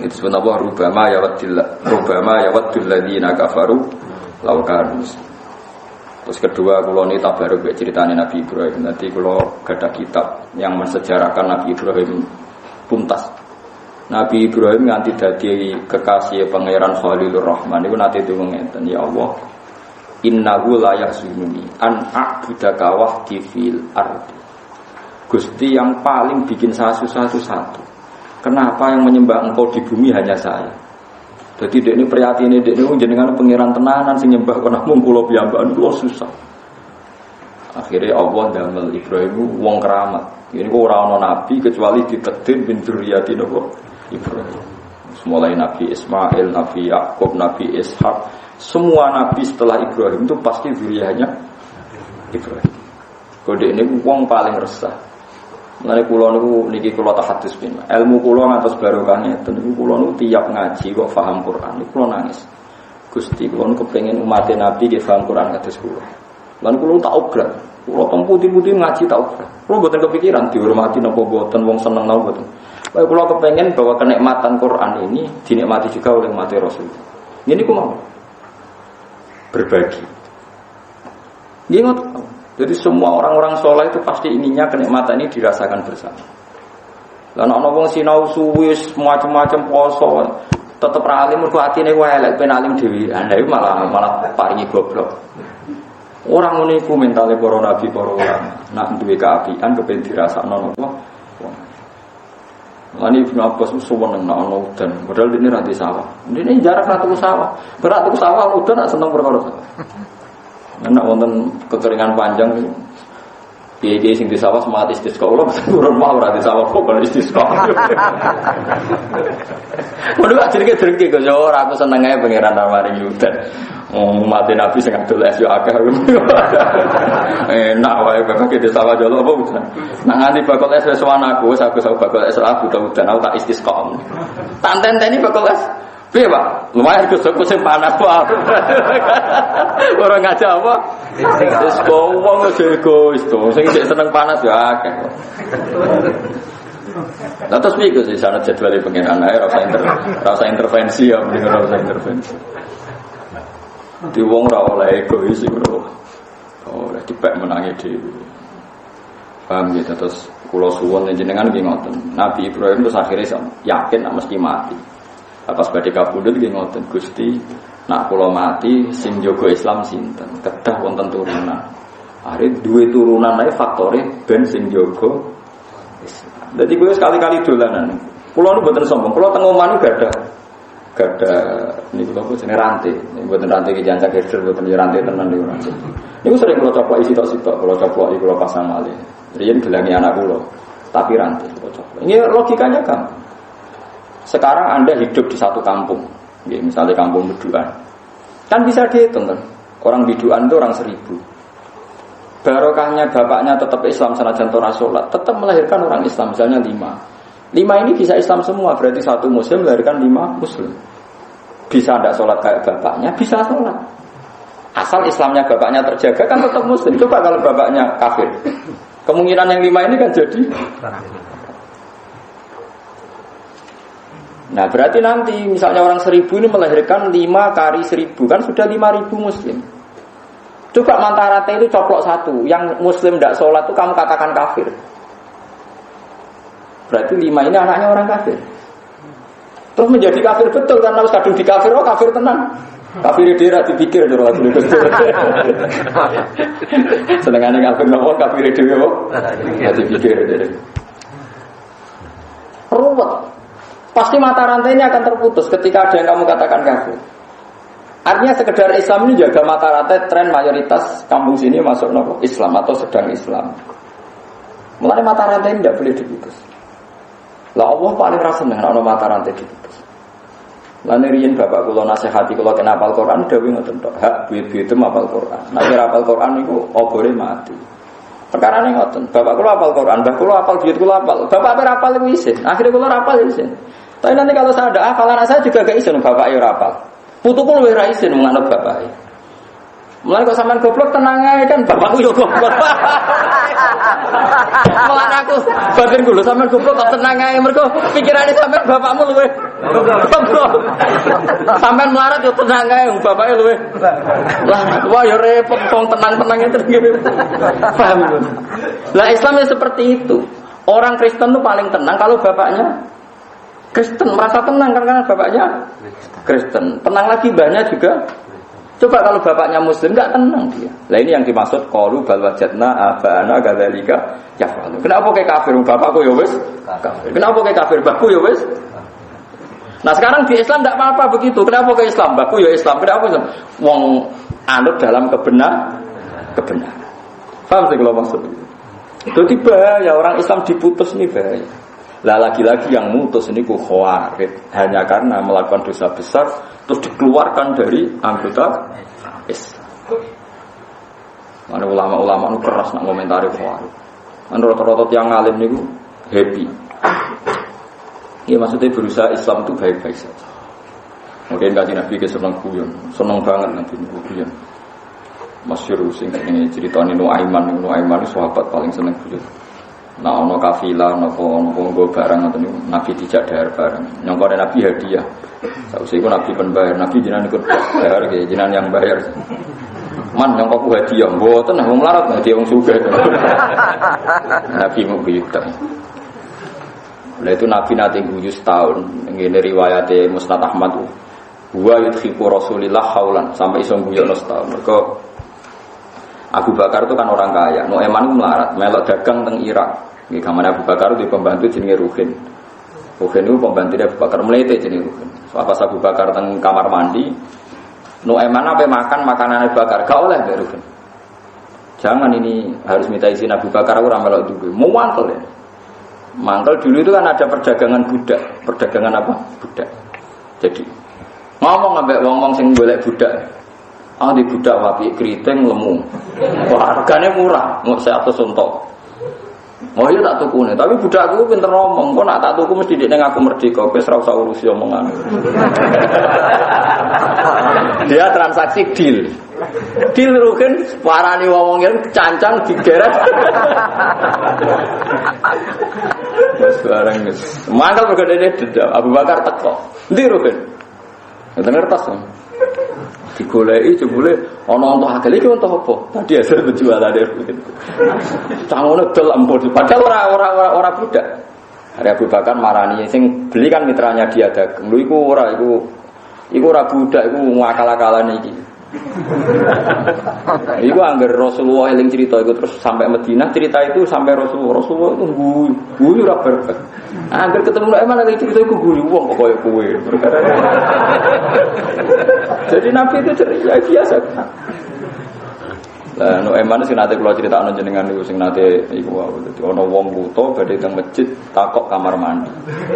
Itu sebenarnya rubama ya waddul ladzina kafaru law kanu. Terus kedua kula niki tabaruk ceritane Nabi Ibrahim. Nanti kula gadah kitab yang mensejarahkan Nabi Ibrahim tuntas. Nabi Ibrahim nganti dadi kekasih pangeran Khalilur Rahman niku nate donga ngeten, ya Allah. innahu la yahzununi an a'budaka wahdi fil ardi. Gusti yang paling bikin saya susah itu satu. Kenapa yang menyembah engkau di bumi hanya saya? Jadi dek ini prihatin dek ini jenengan pangeran tenanan sing nyembah kok namung kula piyambakan kula susah. Akhirnya Allah damel Ibrahim wong keramat. Ini kok ora ana nabi kecuali ditakdir bin dzurriyyati Ibrahim. Mulai Nabi Ismail, Nabi Yakub, Nabi Ishak, semua nabi setelah Ibrahim itu pasti dzurriyyahnya Ibrahim. Kode ini wong paling resah. Mulane kula niku niki kula tahadus pin. Ilmu kula ngantos barokah ngeten niku kula niku tiap ngaji kok paham Quran niku kula nangis. Gusti kula niku kepengin umat Nabi nggih paham Quran kados kula. Lan kula tak obrak. Kula teng putih-putih ngaji tak obrak. Kula mboten kepikiran dihormati napa mboten wong seneng napa mboten. Wae kula kepengin bahwa kenikmatan Quran ini dinikmati juga oleh umat Rasul. Ini ku mau berbagi. Nggih ngoten. Jadi semua orang-orang soleh itu pasti inginnya kenikmatan ini dirasakan bersama. Lah ana wong sinau suwis macam-macam poso tetep ra alim mergo atine wae elek ben alim dhewe. Anda iki malah paringi goblok. Orang ngene iku mentale para nabi para ulama. Nak duwe kaapian kepen dirasakno napa? Ani Ibnu Abbas suweneng nek ana udan, padahal dene ra di sawah. Dene jarak ra tuku sawah. Berak tuku sawah udan nak seneng perkara. Nek wonten kekeringan panjang piye-piye sing di sawah semangat istisqa ulah turun mau ora di sawah kok ben istisqa. Waduh ajrike drengki kok yo ora aku seneng ae pangeran maringi udan. Umat Nabi sing adol es yo akeh. Enak wae bakal di sawah jolo apa udan. Nang nganti bakal es wis aku bakal es aku udan aku tak istisqa. Tak tenteni bakal es. Piye, Pak? Lumayan kusuk sing panas wae. Ora ngajak apa? Wis kok wong egois to. Sing seneng panas ya akeh. Lah terus piye sih sana jadwale pengenan ae rasa intervensi ya mending ora usah intervensi. Di wong ora oleh egois iku lho. Ora dipek menangi dhewe. Paham ya terus kula suwun jenengan nggih ngoten. Nabi Ibrahim terus akhirnya yakin mesti mati. Atas badhe kapundhut nggih ngoten Gusti, nak kula mati sing jaga Islam sinten? Kedah wonten turunan. Are duwe turunan ae faktore ben sing jaga Islam. Dadi kowe sekali-kali dolanan. Kula nu mboten sombong, kula teng omah niku gadah niku lho jenenge rantai. Niku mboten rantai ki jancak herder mboten rantai tenan niku rantai. Niku sering kula coplok isi tok-sitok, kula coploki kula pasang malih. Riyen gelangi anak kula, tapi rantai kula coplok. Ini logikanya kan. Sekarang Anda hidup di satu kampung, misalnya kampung Biduan, kan bisa dihitung kan? Orang Biduan itu orang 1000. Barokahnya bapaknya tetap Islam senajan ora salat, tetap melahirkan orang Islam misalnya 5. 5 ini bisa Islam semua, berarti satu Muslim melahirkan 5 Muslim. Bisa tidak salat kayak bapaknya, bisa salat. Asal Islamnya bapaknya terjaga kan tetap Muslim. Coba kalau bapaknya kafir, kemungkinan yang 5 ini kan jadi. Nah berarti nanti misalnya orang 1000 ini melahirkan 5 kali 1000 kan sudah 5000 Muslim. Coba mantarate itu coplok satu, yang Muslim tidak sholat itu kamu katakan kafir. Berarti 5 ini anaknya orang kafir. Terus menjadi kafir betul karena harus kadung di kafir, oh kafir tenang. Kafir dia dipikir dulu waktu itu. Senengannya kafir nopo kafir dia kok. Dipikir dia. Ruwet. Pasti mata rantainya akan terputus ketika ada yang kamu katakan kafir. Artinya sekedar Islam ini jaga mata rantai tren mayoritas kampung sini masuk nopo Islam atau sedang Islam. Mulai mata rantai tidak boleh diputus. Lah Allah paling rasa dengan mata rantai diputus. Lan riyen bapak kula nasihati kula kena hafal Quran dawuh ngoten tok. Hak buyut-buyut hafal Quran. Nek ora hafal Quran niku obore mati. Perkarane ngoten. Bapak kula hafal Quran, mbah kula hafal buyut kula hafal. Bapak ora hafal iku isin. Akhire kula ora hafal isin. Tapi nanti kalau saya ada hafal anak saya juga gak isin bapak ya ora hafal. Putuku luwih ra isin menganut bapak. Mulai kok sampean goblok tenang ae kan bapakku yo goblok. Mulai aku batin kula sampean goblok kok tenang ae mergo pikirane sampean bapakmu luwih goblok. Sampean melarat yo tenang ae bapake luwih. Lah wah yo repot wong tenang-tenang itu gitu. Paham lho. Lah Islam ya seperti itu. Orang Kristen tuh paling tenang kalau bapaknya Kristen, merasa tenang karena bapaknya Kristen. Tenang lagi mbahnya juga. Coba kalau bapaknya muslim enggak tenang dia. Lah ini yang dimaksud qalu bal wajadna abana kadzalika yaf'alu. Kenapa kayak kafir bapakku ya wis kafir. Kenapa kayak kafir mbahku ya wis. Nah sekarang di Islam enggak apa-apa begitu. Kenapa ke Islam? Mbahku ya Islam. Kenapa Islam? Wong anut dalam kebenaran. Paham sih kalau maksud itu? Jadi bahaya orang Islam diputus ini bahaya. Lah lagi-lagi yang mutus ini khawarij hanya karena melakukan dosa besar terus dikeluarkan dari anggota Islam. Mana ulama-ulama itu keras nak komentari khawarij. Rata-rata yang ngalim niku happy. Ya maksudnya berusaha Islam itu baik-baik saja. Mungkin kaji Nabi ke seneng guyon, seneng banget Nabi guyon. Masyhur sing ngene critane Nuaiman itu sahabat paling seneng guyon. Nah, ono kafilah, ono nggo barang ngoten niku, Nabi dijak dahar barang. Nyongkone Nabi hadiah. Sausé iku Nabi penbayar, Nabi jenengan ikut dahar nggih, jenengan yang bayar. Man nyongkoku hadiah, mboten wong melarat hadiah wong sugih. Nabi mau gitu. Lah itu Nabi nate guyu setahun, ngene riwayate Musnad Ahmad. Wa yudhiku Rasulillah haulan sampai iso guyono setahun. Mergo Abu Bakar itu kan orang kaya, Nuaiman itu melarat, melok dagang teng Irak. Nggih gamane Abu Bakar itu pembantu jenenge Ruhin. Ruhin itu pembantu Abu Bakar melete jenenge Ruhin. Pas Abu Bakar teng kamar mandi, Nuaiman apa makan makanan Abu Bakar, gak oleh mbek Ruhin. Jangan ini harus minta izin Abu Bakar ora melok duwe. Mau mangkel ya. Mangkel dulu itu kan ada perdagangan budak. Perdagangan apa? Budak. Jadi ngomong ambek wong-wong sing golek budak. Di budak wapi keriting lemu. Wah, harganya murah, mau 100 untok. Oh iya tak tuku nih, tapi budakku pinter ngomong. Kok nak tak tuku mesti dia ngaku merdeka, wis ora usah urusi omongan. Dia transaksi deal. Deal rugen parani wong yang cancang digeret. Wes bareng wis. Mangkel begede dedak Abu Bakar teko. Ndi rugen? Ngoten ngertos. Digoleki jebule ana untuk agel iki untuk apa? Tadi hasil penjualan begitu. Cangone dol ampun padahal ora budak. Hari Abu Bakar marani sing beli kan mitranya dia dagang. Lho iku ora budak iku ngakal-akalane iki. Iku angger Rasulullah eling cerita iku terus sampai Madinah cerita itu sampai Rasulullah itu guyu ora berkah. Angger ketemu Nuaiman lagi cerita iku guyu wong kok koyo kowe. Jadi Nabi itu ceria biasa. Lah Nuaiman sing nate kula critakno jenengan niku sing nate iku wae dadi ana wong buta badhe teng masjid takok kamar mandi.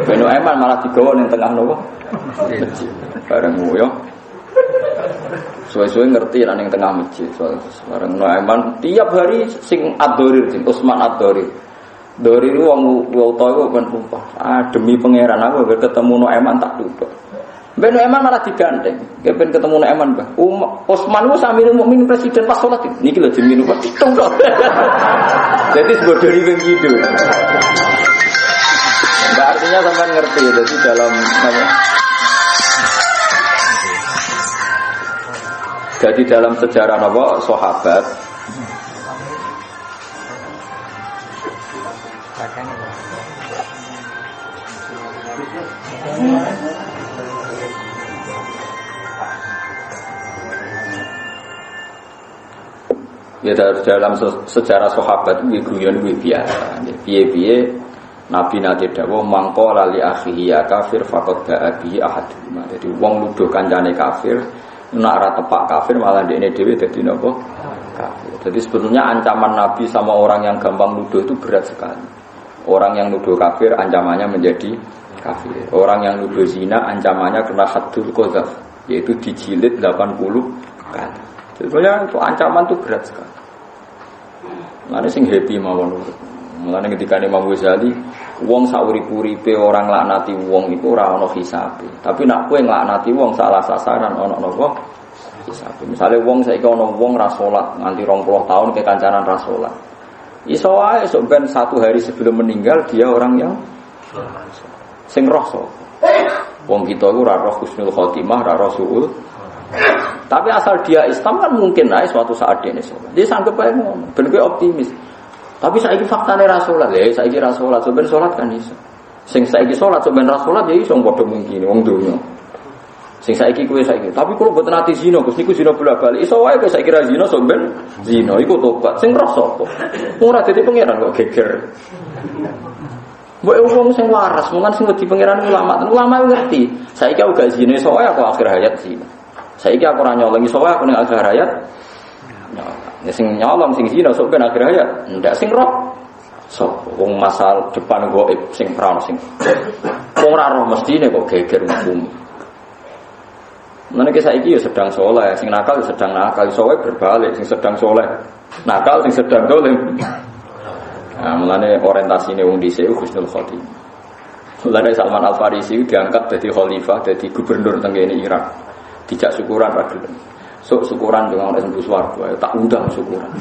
Ben Nuaiman malah digawa ning tengah napa? Masjid. Bareng yo. Suwe-suwe ngerti nek ning tengah masjid. Bareng Nuaiman tiap hari sing Ad-Dorir sing Utsman Ad-Dorir. Dorir wong wuta iku ben sumpah. Demi pangeran aku ketemu Nuaiman tak lupa. Ben Nuaiman malah digandeng. Ben ketemu Nuaiman, Mbah. Utsman ku Amirul Mukminin presiden pas salat niki lho jenenge numpak pitung kok. Jadi sebodori wing gitu. Artinya sampean ngerti jadi dalam apa? Jadi dalam sejarah apa sahabat ya dalam sejarah sahabat iki guyon iki biasa. Piye-piye Nabi nate dawuh mangko lali akhihi ya kafir faqad ba'abi ahad. Jadi wong nuduh kancane kafir nak ora tepak kafir malah dekne dhewe dadi napa kafir. Jadi sebetulnya ancaman Nabi sama orang yang gampang nuduh itu berat sekali. Orang yang nuduh kafir ancamannya menjadi kafir. Orang yang nuduh zina ancamannya kena haddul qadzaf, yaitu dijilid 80 kali. Sebetulnya itu ancaman itu berat sekali. Mulane sing happy mawon. Mulane ketika Imam Ghazali wong saurip-uripe orang laknati wong iku ora ana hisabe. Tapi nek kowe nglaknati wong salah sasaran ana napa? Hisabe. Misale wong saiki ana wong ra salat nganti 20 tahun ke kancanan ra salat. Iso wae sok ben 1 hari sebelum meninggal dia orang yang sing roh sapa. Wong kita iku ora roh husnul khotimah, ora roh suul. Tapi asal dia Islam kan mungkin ae suatu saat dia salat. Dia sanggup ae ngono, ben kowe optimis. Tapi saiki faktane ra salat, saiki ra salat, sampeyan salat kan iso. Sing saiki salat sampeyan ra salat ya iso padha mungkin wong donya. Sing saiki kowe saiki. Tapi kalau mboten ati zina, Gus niku zina bolak-balik. Iso wae kowe saiki ra zina sok ben zina iku tobat. Sing roh sapa? Ora dadi pangeran kok geger. Mbok wong sing waras, mungkin sing wedi pangeran ulama. Ulama ngerti. Saiki aku gak zina iso wae aku akhir hayat zina. Saiki aku ora nyolong iso wae aku ning akhir hayat. Ya sing nyolong sing zina sok ben akhir hayat. Ndak sing roh. Wong masal depan gaib sing prana sing. Wong ora roh mestine kok geger hukum. Meneh saiki ya sedang soleh, sing nakal sedang nakal, soleh berbalik, sing sedang soleh nakal, sing sedang dolim. Nah, mulane orientasine wong dhisik husnul khotimah. Mulane Salman Al Farisi diangkat dadi khalifah, dadi gubernur teng kene Irak. Dijak syukuran ra gelem. Sok syukuran dengan orang sembus warga, tak undang syukuran.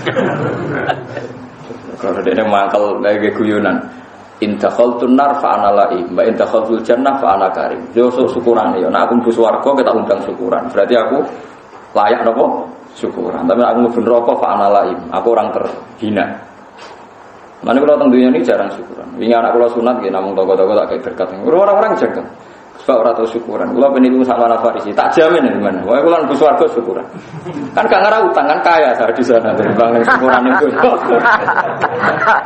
Kalau dene mangkel lagi guyonan. In dakhaltun nar fa ana la'i, wa in dakhaltul jannah fa ana karim. Yo syukuran ya, nek aku mlebu swarga kita undang syukuran. Berarti aku layak napa? Syukuran. Tapi aku mlebu neraka fa ana la'i, aku orang terhina. Mane kula teng dunya ini jarang syukuran. Wingi anak kula sunat nggih namung toko-toko tak kei berkat. Orang-orang jaga. Sebab ora tau syukuran. Kula peniku sak ana Farisi, tak jamin teman. Wae kula mlebu swarga syukuran. Kan gak ngara utang kan kaya saya di sana timbang syukuran itu.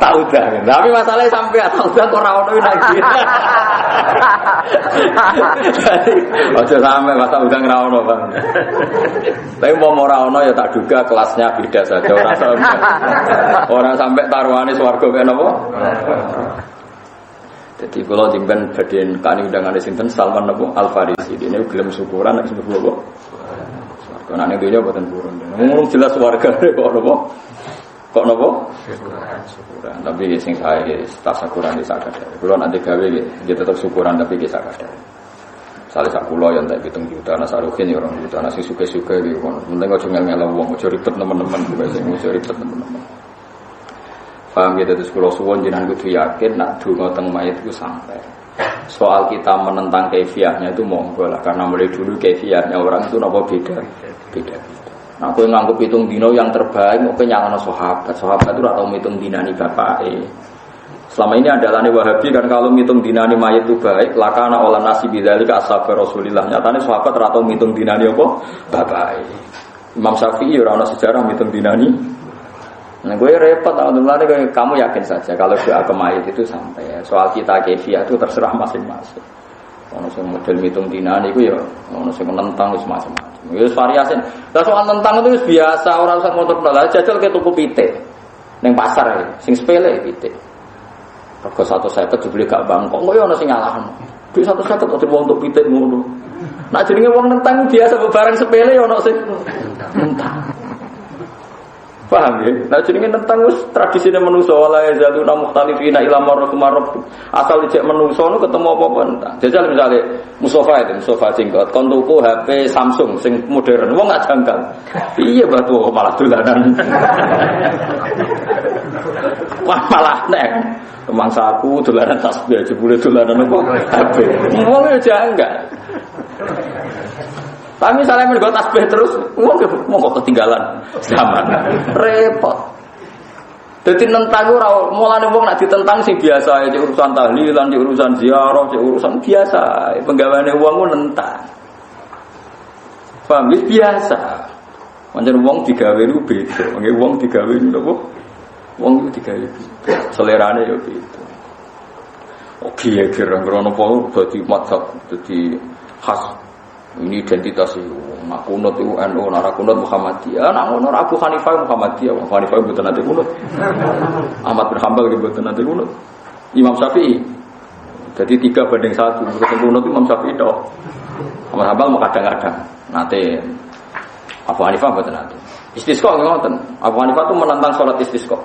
Tak udah. Tapi masalahnya sampai tak udah kok ora ono lagi. Ojo sampe masa udah ora ono, Bang. Tapi mau ora ono ya tak duga kelasnya beda saja orang sampai taruhane swarga kaya napa? Jadi kalau jemben badan kani undangan sinten Salman Al Farisi ini gelem syukuran nek sebab apa? Swarga nang dunya boten purun. Ngomong jelas warga kok napa? Kok napa? Syukuran. Tapi sing sae tak syukuran di sadar. Kulo nanti gawe nggih tetep syukuran tapi nggih sadar. Sale sak kula yang tak 7 juta ana saruhin ya 2 juta ana sing suke-suke iki kon. Penting aja ngel-ngel wong, aja ribet teman-teman, sing aja ribet teman-teman. Paham gitu, terus kalau suwon jenengan kudu yakin nak donga teng mayit itu sampai. Soal kita menentang kaifiahnya itu monggo lah, karena mulai dulu kaifiahnya orang itu napa beda. Nah, aku nganggep hitung dino yang terbaik, oke nyangana sahabat. Sahabat itu ora tau ngitung dinani bapake. Selama ini adalah Wahabi kan kalau ngitung dinani mayit itu baik, lakana olah nasi bidzalika ashabar Rasulillah. Nyatane sahabat ora tau ngitung dinani apa bapake. Imam Syafi'i ora ana sejarah ngitung dinani. Nah, gue repot, alhamdulillah kamu yakin saja kalau doa ke mayit itu sampai. Soal kita kefiah itu terserah masing-masing. Ono sing model ngitung dinane iku ya ono sing menentang wis macam-macam. Wis variasi. Lah soal tentang itu wis biasa, ora usah motor lah jajal ke tuku pitik. Ning pasar ya, sing sepele pitik. Rego 150 dibeli gak bangkok. Kok ya ono sing nyalahno. Duit 150 kok diwong untuk pitik ngono. Nah jenenge wong nentang biasa barang sepele ya ono sing nentang. Paham ya? Nah jenenge tentang tradisine manusa wala yazaluna mukhtalifina ila marratumarrab. Asal dicek manusa nu ketemu apa-apa entah. Jajal misale Mustafa jenggot kon tuku HP Samsung sing modern wong gak janggal. Iya batu malah dolanan. Wah malah nek mangsaku dolanan tasbih jebule dolanan apa HP. Wong yo janggal. Tapi misalnya mergo tasbih terus, mau kok ketinggalan zaman. Repot. Dadi nentang ora mulane wong nek ditentang sing biasa ae urusan tahlilan, urusan ziarah, urusan biasa. Penggaweane wong ku nentang. Paham biasa. Pancen wong digawe niku beda. Wong digawe niku apa? Wong iku digawe beda. Selerane ya beda. Oke ya kira-kira apa dadi mazhab dadi khas. Ini identitas itu. Nak kunut itu NU, nak kunut Muhammadiyah. Nak kunut Abu Hanifah Muhammadiyah. Abu Hanifah bukan nanti kunut. Ahmad bin Hanbal bukan nanti kunut. Imam Syafi'i. Jadi 3-1. Bukan kunut Imam Syafi'i itu. Ahmad Hanbal mau kadang-kadang. Nanti Abu Hanifah bukan nanti. Istisqa ngoten. Abu Hanifah itu menentang sholat istisqa.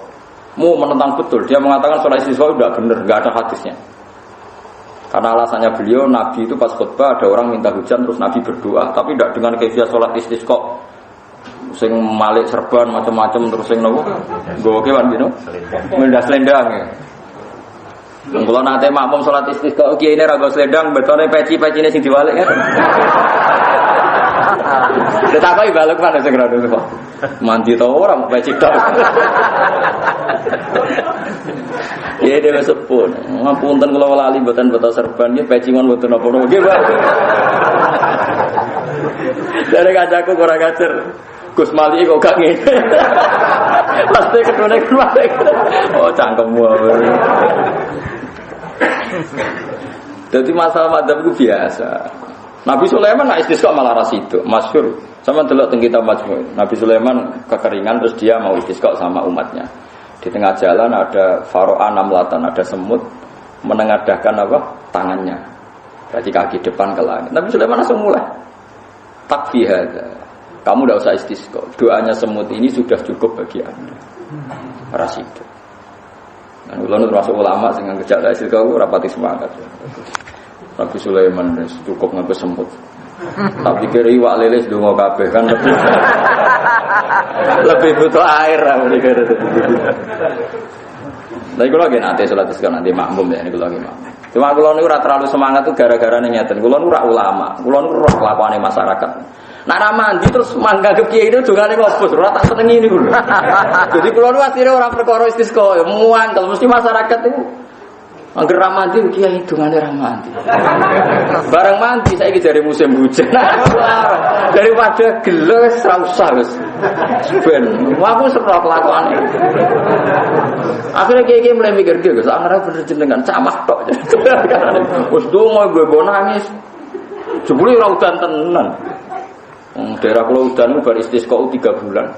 Mau menentang betul. Dia mengatakan sholat istisqa tidak benar, tidak ada hadisnya. Karena alasannya beliau, Nabi itu pas khutbah ada orang minta hujan terus Nabi berdoa, tapi tidak dengan kaifiah sholat istisqa. Sing malik serban macam-macam terus sing nopo? Nggo kewan gitu. Mendas selendang ya. Kalau nate makmum sholat istisqa, oke ini rago selendang, betulnya peci-pecine sing diwalik kan. Ditakoki balik mana sing rada kok. Mandi to ora mau peci tok. Ya dhewe sepun. Ngapunten kula lali mboten beto serban nggih peci mon mboten napa-napa nggih, Pak. Dari kancaku kurang ajar. Gus Mali kok gak ngene. Pasti ketune keluarga. Oh cangkemmu. Jadi masalah madzhab itu biasa. Nabi Sulaiman nak istisqa malah ras itu, masyhur. Sama delok teng kitab Majmu'. Nabi Sulaiman kekeringan terus dia mau istisqa sama umatnya. Di tengah jalan ada faro'a namlatan, ada semut menengadahkan apa? Tangannya. Berarti kaki depan ke langit. Nabi Sulaiman langsung mulai. Takfi hadza. Kamu tidak usah istisqa. Doanya semut ini sudah cukup bagi Anda. Ras itu. Dan ulama termasuk ulama sing ngejak istisqa rapati semangat. Nabi Sulaiman cukup nganggo semut. Tak pikir iwak lele ndonga kabeh kan lebih butuh air lah mikir. Lagi kalau lagi nanti sholat istisqa nanti makmum ya ini kalau lagi makmum. Cuma kalau niku ora terlalu semangat tuh gara-gara nih ngeten. Kalau niku ora ulama, kalau niku roh kelakuane masyarakat. Nak ra mandi terus manggagep kiai itu dongane ngopus, ora tak senengi niku lho. Jadi kalau niku asline ora perkara istisqa, muang kalau mesti masyarakat itu angger ra mandi kiai dongane ra mandi. Bareng mandi saiki jare musim hujan. Daripada gelo wis ra usah wis. Ben, aku serok kelakuane. Akhirnya kiai mulai mikir Gus, angger bener jenengan camah tok. Wis donga gue nangis. Jebule ora udan tenan. Daerah Pulau Udan itu bar istisqa 3 bulan.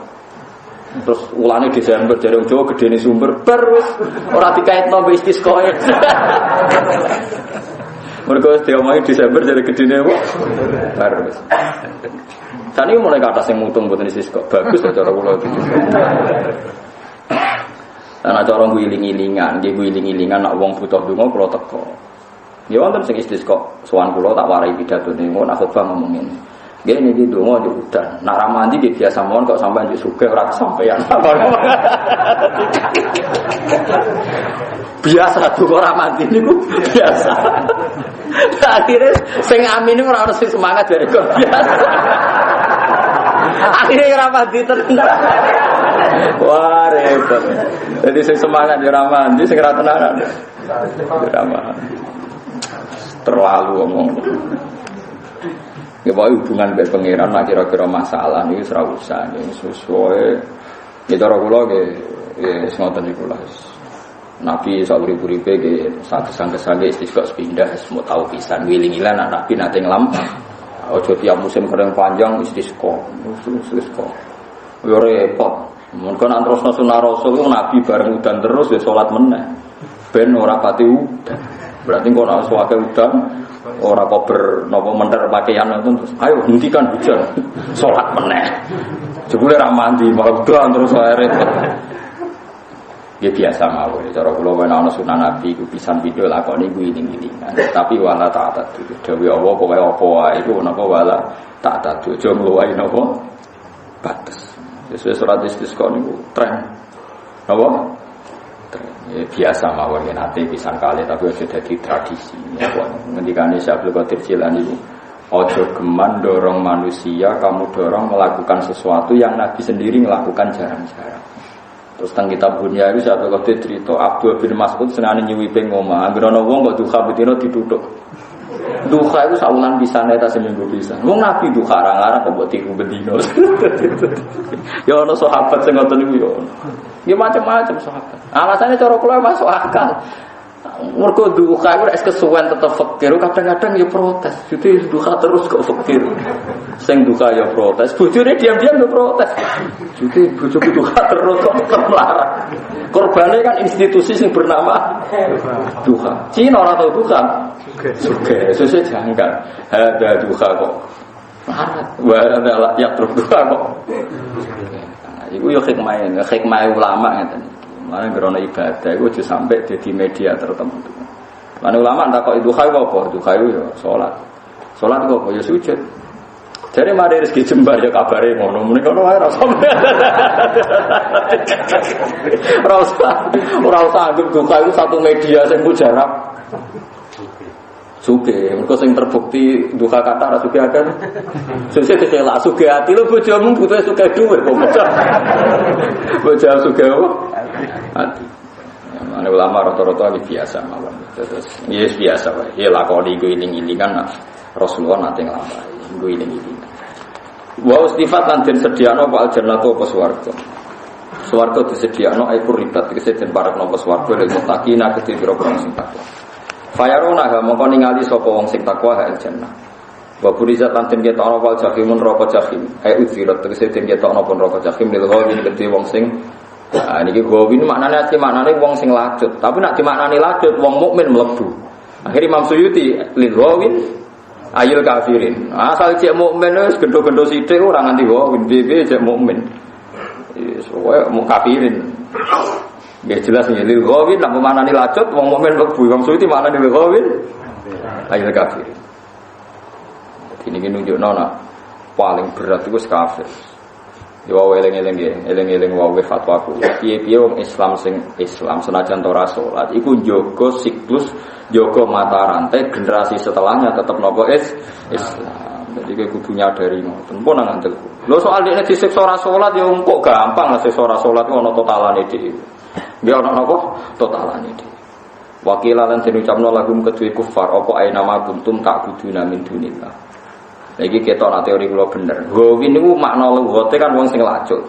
Terus ulane Desember jare wong Jawa gedene sumber terus ora dikaitno mbek istisqa. Mergo diomongi Desember jare gedene apa? Terus. Sane mulai ke atas sing mutung mboten istisqa. Bagus cara kula iki. Ana cara ngiling-ilingan, nggih ngiling-ilingan nek wong butuh donga kula teko. Ya wonten sing istisqa sowan kula tak warai pidatone ngono aku khotbah ngomong ngene. Gini di dungo di udan, nak ramandi di biasa mohon kok sampai di suge ora kesampaian. Biasa tuh ramandi niku biasa. Akhirnya sing amin ora ono sing semangat dari kok biasa. Akhirnya ramandi tenan. Wah repot. Jadi sing semangat di ramandi sing ora tenanan. Ramandi. Terlalu ngomong. Ya bahwa hubungan dengan pengiran lah kira-kira masalah ini serah usah ini sesuai ya cara kula ya ngoten niku lah Nabi sauri-uripe ge saged-saged istisqa pindah semua tahu pisan wiling-wilan Nabi nate nglam aja tiap musim kering panjang istisqa yo repot mun kon antrosna sunah rasul Nabi bareng udan terus ya salat meneh ben ora pati udan berarti kok nek suwake udan ora kober napa menter pakaian itu terus ayo hentikan hujan salat meneh jebule ra mandi madan terus ae repot ya biasa mawon cara kula ana sunah nabi iku pisan video lakoni iku iling-ilingan tapi wala ta'at dewe Allah pokoke apa wae iku napa wala ta'at aja ngluwahi napa batas sesuai surat istisqa niku tren napa ya, biasa mawon nanti pisan kali tapi sudah jadi tradisi ya ngendikane Syekh Abdul Qadir Jilani itu ojo geman dorong manusia kamu dorong melakukan sesuatu yang Nabi sendiri melakukan jarang-jarang. Terus teng kitab Bunya itu Syekh Abdul Qadir cerita Abdul bin Mas'ud senane nyuwipe ngomah anggere ana wong kok duha betino dituthuk duha itu saulan pisane ta seminggu pisan wong Nabi duha arang-arang kok mbok tiru bendino. Ya ana sahabat sing ngoten niku ya ya macam-macam sahabat. Alasannya cara kula masuk akal. Mergo duha iku nek kesuwen tetep fakir, kadang-kadang ya protes. Jadi duha terus kok fakir. Sing duha ya protes, bojone diam-diam ya protes. Jadi bojoku duha terus kok tetep larang. Korbane kan institusi sing bernama duha. Cina ora tau duha. Oke, sesuk janggal. Ada duha kok. Wah, ada ya terus duha kok. Iku yo hikmah ulama ngeten. Mane grono ibadah iku aja sampai dadi media tertentu. Mane ulama takok duha apa? Duha yo salat. Salat kok yo sujud. Jare mari rezeki jembar yo kabare ngono. Muni kono wae ora sampe. Ora usah anggap duha iku satu media sing mujarab. Suge, engko sing terbukti duka kata ra suge akeh. Sesuk diselak suge ati lho bojomu butuh suge dhuwit kok bocah. Bocah suge ati. Mane ulama rata-rata iki biasa mawon. Terus yes biasa wae. Ya lakoni iku iling-ilingan Rasulullah nate nglampahi. Iku iling-ilingan. Wa ustifat lan den sediakno apa aljannatu apa swarga. Swarga disediakno iku ribat tegese den parekno apa swarga lek muttaqina kedhe pira-pira sing takwa. Fayarona ha mongko ningali sapa wong sing takwa ha aljannah. Wa burizat lan den ketokno wal jahimun neraka jahim. Udzirat tegese den ketokno pun neraka jahim lil ghawin kedhe wong sing niki ghawin maknane wong sing lacut. Tapi nek dimaknani lacut wong mukmin mlebu. Akhire Imam Suyuti lil ghawin ayil kafirin. Asal cek mukmin wis gendho-gendho sithik ora nganti ghawin dhewe cek mukmin. Soale mau kafirin. Nggih jelas nggih lil ghawin lan maknane lacut wong mukmin mlebu. Imam Suyuti maknane lil ghawin ayil kafirin. Ini nunjukno nak paling berat itu kafir. Ya wae eling-eling wae fatwaku. Piye-piye wong Islam sing Islam senajan ora salat iku njaga siklus, njaga mata rantai generasi setelahnya tetep nopo Islam. Jadi kowe kudu nyadari ngoten. Pun nang andelku. Lho soal dekne disiksa ora salat ya kok gampang lah siksa ora salat ku ana totalane dhewe. Nggih ana napa totalane dhewe. Wakilan den ucapno lagum kedue kufar apa ae nama kuntum tak kuduna min dunillah. Lagi kita nak teori kula bener. Gawin niku makna lugate kan wong sing lacut.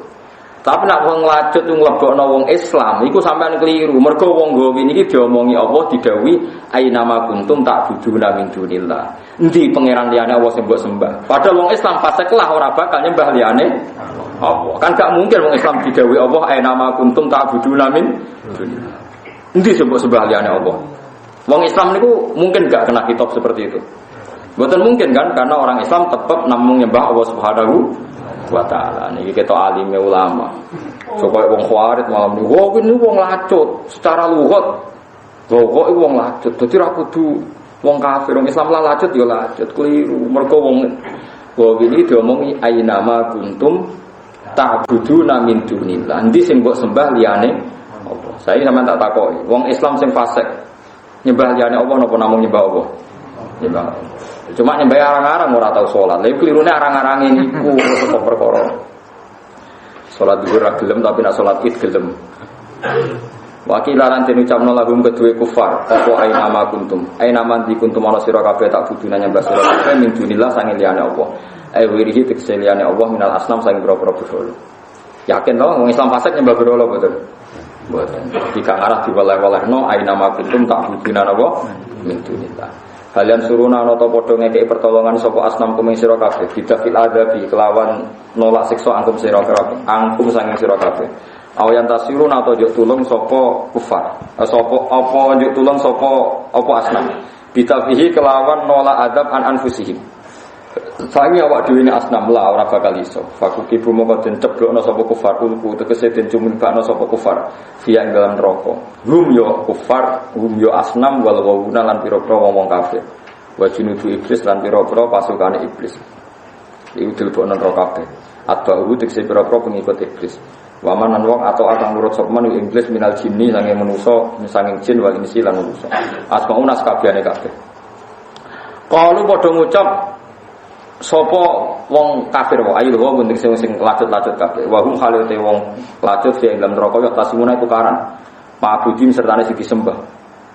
Tapi nak wong lacut ku nglebokno wong Islam iku sampean keliru. Mergo wong gawin iki diomongi Allah didhawuhi ainama kuntum ta'buduna min dunillah. Endi pangeran liyane Allah sing mbok sembah. Padahal wong Islam faseklah ora bakal nyembah liyane Allah. Kan gak mungkin wong Islam didhawuhi Allah ainama kuntum ta'buduna min dunillah. Endi sing mbok sembah liyane Allah. Wong Islam niku mungkin gak kena kitab seperti itu. Bukan mungkin kan karena orang Islam tetap namung nyembah Allah Subhanahu wa taala. Niki kita alime ulama. Supaya wong khawarit malam niku, "Wah, ini wong lacut secara lughat." Kok iku wong lacut. Dadi ra kudu wong kafir, wong Islam lah lacut ya lacut. Keliru. Mergo wong ini diomongi ainama kuntum ta'buduna min dunillah. Endi sing mbok sembah liyane Allah. Saya sampean tak takoki, wong Islam sing fasik nyembah liyane Allah napa namung nyembah Allah? Nyembah. Cuma nyembah arang-arang ora tau salat. Lha klirune arang-arang niku kok perkara. Salat dhuwur ra gelem tapi nek salat Id gelem. Wakilan den ucapno lagum kedue kufar, apa aina ma kuntum. Aina man di kuntum ana sira kabeh tak buduna nyembah sira kabeh min dunillah sange liyane Allah. Wirihi tekse liyane Allah minal asnam sange boro-boro berhala. Yakin to wong Islam fasik nyembah berhala betul. Mboten. Jika arah diwaleh-walehno aina ma kuntum tak buduna apa min dunillah. Kalian suruna ana ta padha ngekeki pertolongan sapa asnam kuming sira kabeh bidafil adabi kelawan nolak siksa angkum sira kabeh angkum sanging sira kabeh awayan tasiruna ta njuk tulung sapa kufar sapa apa njuk tulung sapa apa asnam bidafihi kelawan nolak adab an anfusihim sangi awak dhewe ne asnam la ora bakal iso fakuki bumo den ceblokno sapa kufar ulku tegese den cumunbakno sapa kufar via dalam neraka hum yo kufar hum yo asnam wal ghauna lan pira-pira wong kafir wa junudu iblis lan pira-pira pasukane iblis iku dilebokno neraka kabeh atba'u tegese pira-pira pengikut iblis wamanan wong atau akan nurut sapa man iblis minal jinni sange manusa sange jin wal insi lan manusa asmauna sakabehane kabeh qalu padha ngucap sapa wong kafir wae ayo wong sing lacut-lacut kabeh wa hum khalite wong lacut fi dalam neraka ya tasimuna tukaran ma'budin sertane sing disembah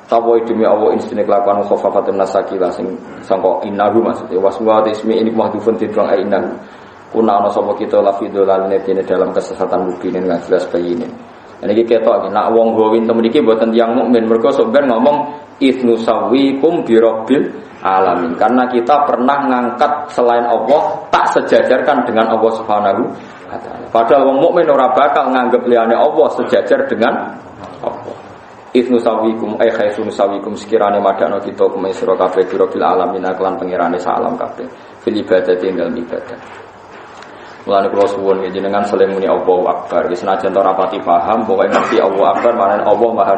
tawa demi Allah insine kelakuan khafafatun nasakila sing sangka innahu maksudnya waswa ismi ini mahdhufun tidrong innahu kuna ana sapa kita lafidul netine dalam kesesatan mubinin enggak jelas bayine niki ketok nek wong gowin temen iki mboten tiyang mukmin mergo sok ben ngomong ifnu sawikum bi rabbil alamin karena kita pernah ngangkat selain Allah tak sejajarkan dengan Allah Subhanahu wa taala. Padahal wong mukmin ora bakal nganggep liyane Allah sejajar dengan Allah. Ifnu sawikum ay khaisun sawikum sekirane madano kita kume sira kabeh bil alamin lan pengirane salam kabeh fil ibadati ing dalem ibadah. Mulane kula suwun jenengan saling muni Allahu Akbar. Wis senajan ora pati paham, pokoke ngerti Allahu Akbar maknane Allah Maha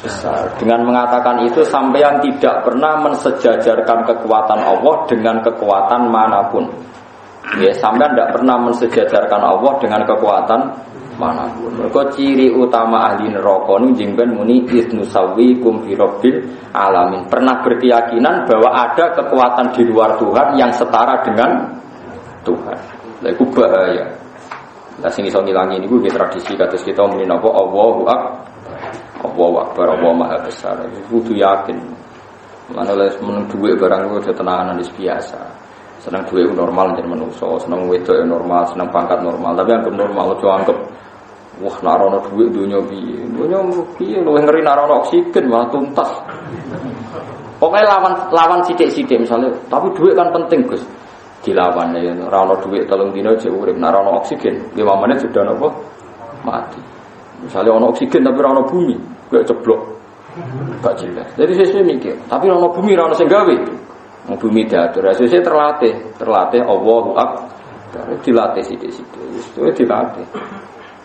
Besar. Dengan mengatakan itu sampeyan tidak pernah mensejajarkan kekuatan Allah dengan kekuatan manapun. Ya, sampeyan tidak pernah mensejajarkan Allah dengan kekuatan manapun. Mergo ciri utama ahli neraka niku jengben muni isnusawikum fi rabbil alamin. Pernah berkeyakinan bahwa ada kekuatan di luar Tuhan yang setara dengan Tuhan. Lha iku bahaya. Lah sing iso ngilangi niku nggih tradisi kados kita muni napa Allahu Akbar, Allah Maha Besar. Kudu yakin. Lan oleh meneng dhuwit barang iku tenanan wis biasa. Seneng duit normal jadi manusia, seneng wedok normal, seneng pangkat normal. Tapi anggap normal, coba anggap wah narono duit dunia piye, lu ngeri narono oksigen malah tuntas. Pokoknya lawan sidik misalnya, tapi duit kan penting Gus. Dilawan ya, narono duit 3 dina aja urip, narono oksigen 5 menit sudah nopo mati. Misalnya ono oksigen tapi narono bumi, gak ceblok, gak jelas. Jadi sesuai mikir, tapi narono bumi narono sing gawe. Bumi diatur, sesuai terlatih Allahu Akbar, dilatih sidik-sidik, itu dilatih.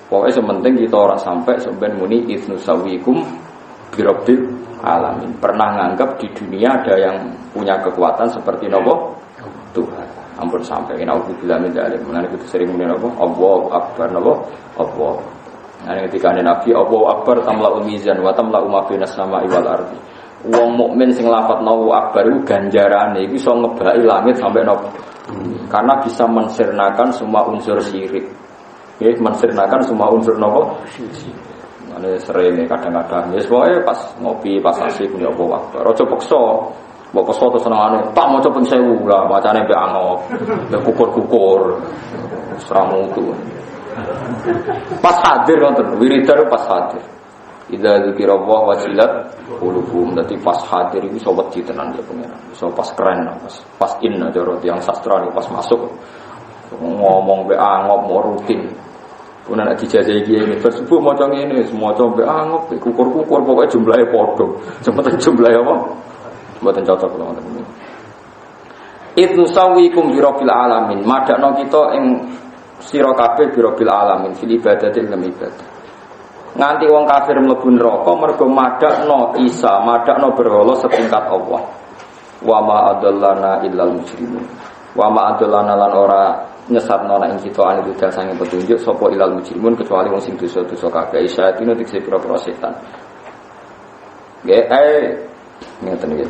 Pokoknya sementing kita orang sampai sebenarnya muni idnu sawikum birabbil alamin. Pernah nganggap di dunia ada yang punya kekuatan seperti nopo Tuhan. Ampun sampai ini aku bilang menjadi mengenai itu sering muni nopo Allahu Akbar nopo Allah. Nah ketika Nabi Allahu Akbar tamla'ul mizan wa tamla'u ma bainas sama'i wal ardi. Wong mukmin sing lafadz Allahu Akbar iku ganjarane iku iso ngebaki langit sampai nopo. Karena bisa mensirnakan semua unsur syirik. Ya, mensirnakan semua unsur nopo. Mane sering kadang-kadang wis wae pas ngopi, pas asik ya Allahu Akbar. Aja paksa. Mbok paksa terus senengane, tak maca ping 1000 lah, macane mbek angop. Mbek kukur-kukur. Serang mutu. Pas hadir wonten wiridan pas hadir. Idza dzikirallah wajilat qulubuhum. Dadi pas hadir iki iso wedi tenan ya pengen. Iso pas keren, pas inna cara yang sastra pas masuk ngomong be angop mau rutin. Pun nek dijajahi iki ngene subuh maca ngene, maca be angop kukur-kukur pokoke jumlahe padha. Cepet jumlahe apa? Mboten cocok lho ngoten. Idnu sawikum bi rabbil alamin. Madakno kita ing sira kabeh bi rabbil alamin fil ibadatil ibadah. Nganti wong kafir mlebu neraka mergo madakno Isa, madakno berhala setingkat Allah. Wa ma adallana illal mujrimun. Wa ma adallana lan ora nyesatno nek kita ane duda sange petunjuk sapa ilal mujrimun kecuali wong sing dosa-dosa kabeh. Isa dino dikse pira-pira setan. Nggih, ngeten iki.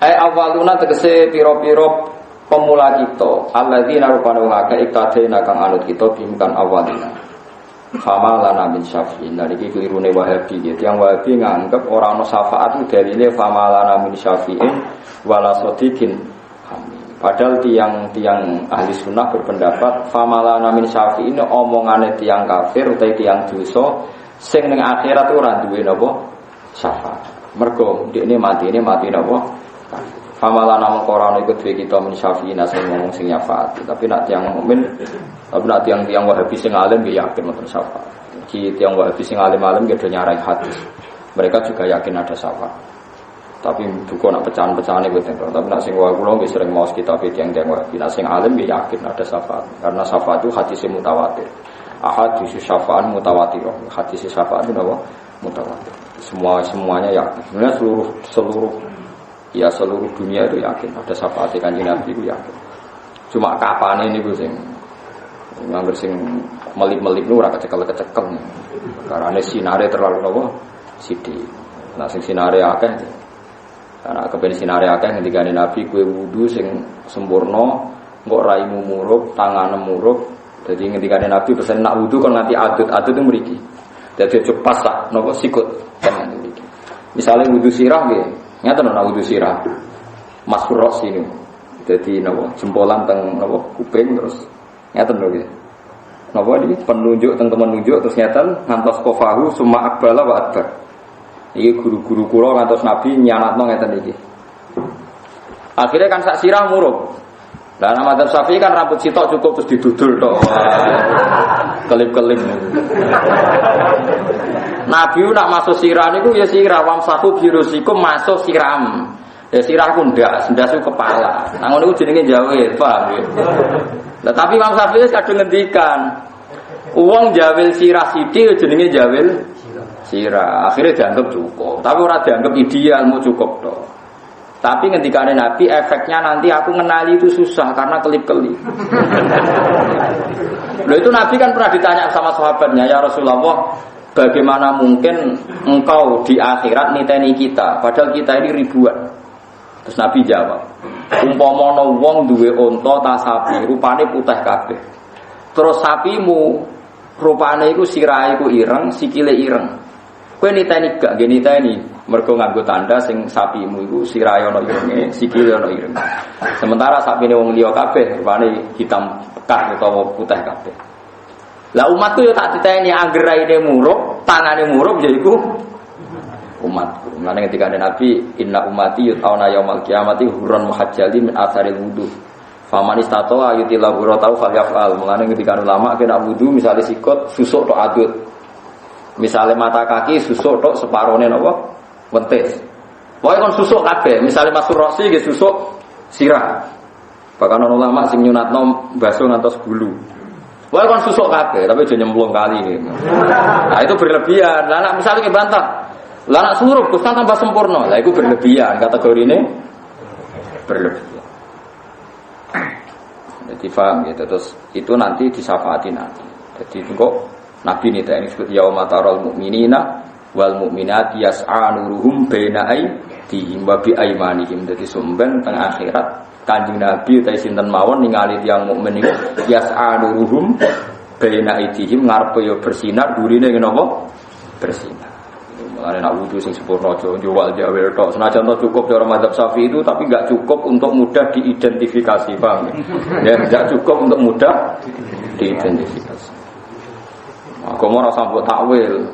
Awaluna tegese pira-pira pemula kita, alladzina rupane wong akeh iktadena kang anut kita bimkan awalina. Fama lana min syafi'in. Nah iki kelirune Wahabi ya. Yang Wahabi nganggep ora ana syafaat itu dalile fama lana min syafi'in wala sadiqin. Padahal tiang ahli sunnah berpendapat fama lana min syafi'in omongane tiang kafir utawa tiang dosa sing ning akhirat ora duwe napa syafaat. Mergo ndekne mati napa fama lana mengkoran iku duwe kita min syafi'in sing ngomong sing syafaat. Tapi nek tiang mukmin tapi nak tiang Wahabi sing alim ya yakin wonten syafaat. Ki tiang Wahabi sing alim-alim ya do nyarai hadis. Mereka juga yakin ada syafaat. Tapi duka nak pecahan-pecahane kuwi tentu. Tapi nak sing Wahabi kula nggih sering maos kitab tiang-tiang Wahabi. Nak sing alim ya yakin ada syafaat. Karena syafaat itu hadis mutawatir. Ahadits syafaat mutawatir. Hadis syafaat itu apa? Mutawatir. Semuanya yakin. Sebenarnya seluruh dunia itu yakin ada syafaat Kanjeng Nabi itu yakin. Cuma kapane niku sing nganggur sing melip-melip nu ora kecekel-kecekel. Karena sinare terlalu nopo sithik. Nah sing sinare akeh. Karena kepen sinare akeh ngendikane Nabi kowe wudu sing sempurna, engko raimu murup, tanganmu murup. Jadi ngendikane Nabi pesen nak wudu kon nganti adut itu mriki. Dadi cepat sak nopo sikut kan mriki. Misale wudu sirah nggih, ngaten ana wudu sirah. Masfur sini. Dadi nopo jempolan teng nopo kuping terus ngeten lho nggih. Napa iki penunjuk teng temen nunjuk terus ngeten ngantos kofahu summa akbala wa adbar. Iki guru-guru kula ngantos Nabi nyanatno ngeten iki. Akhirnya kan sak sirah murup. Lah nama madzhab Syafi'i kan rambut sitok cukup terus didudul tok. Kelip-kelip. Nabi nak masuk sirah niku ya sirah wamsahu birusikum masuk siram. Ya sirah ku ndak, sendasu kepala. Nang ngono iku jenenge jawil, paham ya? Lah tapi Imam Syafi'i kadung ngendikan wong jawil sirah sithik jenenge jawil sirah. Akhirnya dianggap cukup, tapi ora dianggap ideal mau cukup tok. Tapi ngendikane Nabi efeknya nanti aku ngenali itu susah karena kelip-kelip. Loh itu Nabi kan pernah ditanya sama sahabatnya, ya Rasulullah, bagaimana mungkin engkau di akhirat niteni kita, padahal kita ini ribuan. Terus Nabi jawab, umpama wong duwe unta ta sapi, rupane putih kabeh. Terus sapimu rupane iku sirahe iku ireng, sikile ireng. Kowe niteni gak nggih niteni. Mergo nganggo tanda sing sapimu iku sirahe ana irenge, sikile ana irenge. Sementara sapine wong liya kabeh rupane hitam pekat utawa putih kabeh. Lah umatku yo tak diteni angger raine murub, tangane murub ya iku umatku. Mulane ketika Nabi inna ummati yut'auna yaumal qiyamati hurran muhajjalin min atharil wudu. Faman istata'a yutila ghuratahu falyaf'al. Mulane ketika ulama kena wudu misale sikut susuk tok adut. Misale mata kaki susuk tok separone napa? Wentis. Pokoke kon susuk kabeh, misale masuk roksi nggih susuk sirah. Bahkan ana ulama sing nyunatno baso ngantos bulu. Pokoke kon susuk kabeh, tapi aja nyemplung kali. Nah, itu berlebihan. Lah nek misale bantah, lah nek surup Gus tambah sempurna. Lah iku berlebihan, kategorine berlebihan. Jadi paham gitu, terus itu nanti disafaati nanti. Jadi kok Nabi ini disebut yauma taral mu'minina wal mu'minati yas'a nuruhum baina aydihim wa bi aymanihim. Dadi sumben teng akhirat Kanjeng Nabi utahe sinten mawon ningali tiyang mukmin niku yas'a nuruhum baina aydihim ngarepe yo bersinar durine napa bersinar. Mulane nak wudu sing sempurna aja njowal jawel tok. Senajan to cukup cara mazhab Syafi'i itu tapi enggak cukup untuk mudah diidentifikasi, paham ya? Enggak cukup untuk mudah diidentifikasi. Agama ora sampe takwil.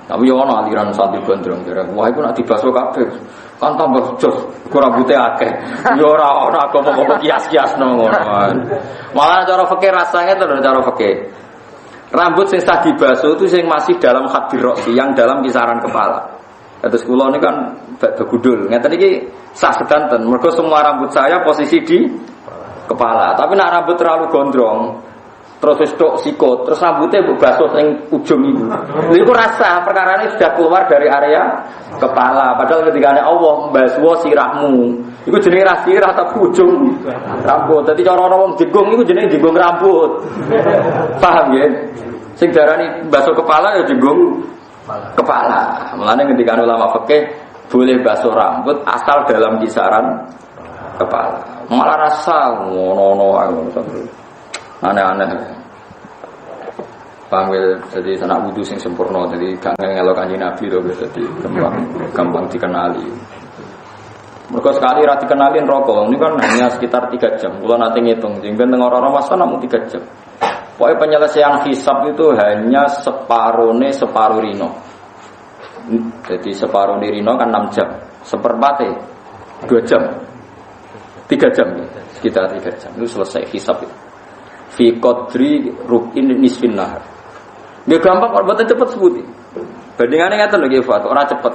Tapi yo ana aliran santri gondrong dereng. Wah iku nek dibaso kabeh kan tambah jos, ora bute akeh. Yo ora ana agama-agama kias-kiasno ngono. Malah cara fikih rasane to cara fikih. Rambut sing tak dibaso itu sing masih dalam khadir roksi, yang dalam kisaran kepala. Terus kula niku kan badhe gundul. Ngeten iki sah sedanten. Mergo semua rambut saya posisi di kepala. Tapi nek rambut terlalu gondrong terus wis tok sikut, terus rambutnya mbok basuh ning ujung iku. Lha iku rasa perkarane sudah keluar dari area kepala. Padahal ketika Allah mbasuh sirahmu, iku jenenge ra sirah tapi ujung rambut. Dadi cara wong jenggung iku jenenge jenggung rambut. Paham ya? Sing darani mbasuh kepala ya jenggung kepala. Mulane ketika ulama fikih boleh basuh rambut asal dalam kisaran kepala. Malah rasa ngono-ngono aneh-aneh. Panggil jadi sanak wudu sing sempurna, jadi gak ngelok Kanjeng Nabi to, jadi gampang dikenali. Mergo sekali ra dikenalin rokok, ini kan hanya sekitar 3 jam. Kula nate ngitung, jengben teng ora-ora masa namung 3 jam. Pokoke penyelesaian hisab itu hanya separuh rino. Jadi separuh rino kan 6 jam. Seperempatnya 2 jam. 3 jam, sekitar 3 jam itu selesai hisab itu. Fi qadri rub'in nisfin nahar. Nggih gampang kok mboten cepet sebuti. Bandingane ngaten lho nggih Fat, ora cepet.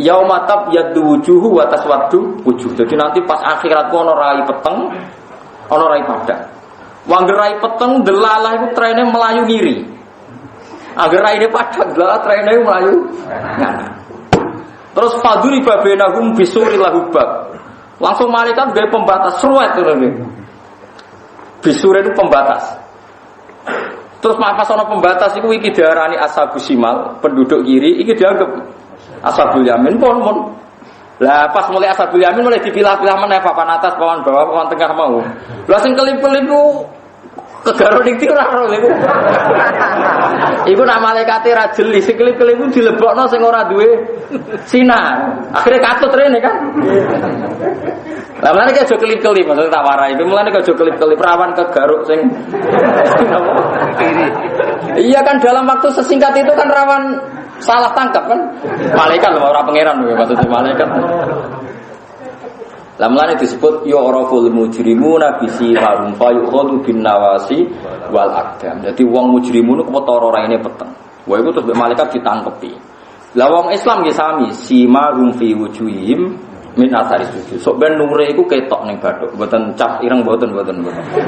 Yauma tabyaddu wujuhu wa taswaddu wujuh. Jadi nanti pas akhirat ono rai peteng, ono rai padang. Wangger rai peteng delalah iku trene melayu ngiri. Angger raine padang delalah trene melayu nganan. Terus faduri babenahum bisuri lahubab. Langsung malaikat gawe pembatas ruwet ngono. Bisure itu pembatas. Terus pas ana pembatas iku iki diarani ashabus simal, penduduk kiri, iki dianggap ashabul yamin pun. Lah pas mulai ashabul yamin mulai dipilah-pilah meneh papan atas, papan bawah, papan tengah mau. Lah sing kelip-kelip ku kegaro ning ora ro niku. Iku nak malaikate ra jeli, sing kelip-kelip ku dilebokno sing ora duwe sinar. Akhire katut rene kan. Lah mulane aja kelip-kelip, maksud tak warai. Itu mulane aja kelip-kelip rawan kegaruk sing kiri. Iya kan dalam waktu sesingkat itu kan rawan salah tangkap kan. Malaikat lho ora pangeran lho maksudnya malaikat. Lah mulane disebut yu'raful mujrimuna bisimahum fa yu'khadhu bin nawasi wal aqdam. Jadi wong mujrimun ku ketara raine peteng. Wah iku terus malaikat ditangkepi. Lah wong Islam nggih sami simahum fi wujuhihim min athari sujud. Sok ben nure iku ketok ning bathuk, mboten cap ireng mboten.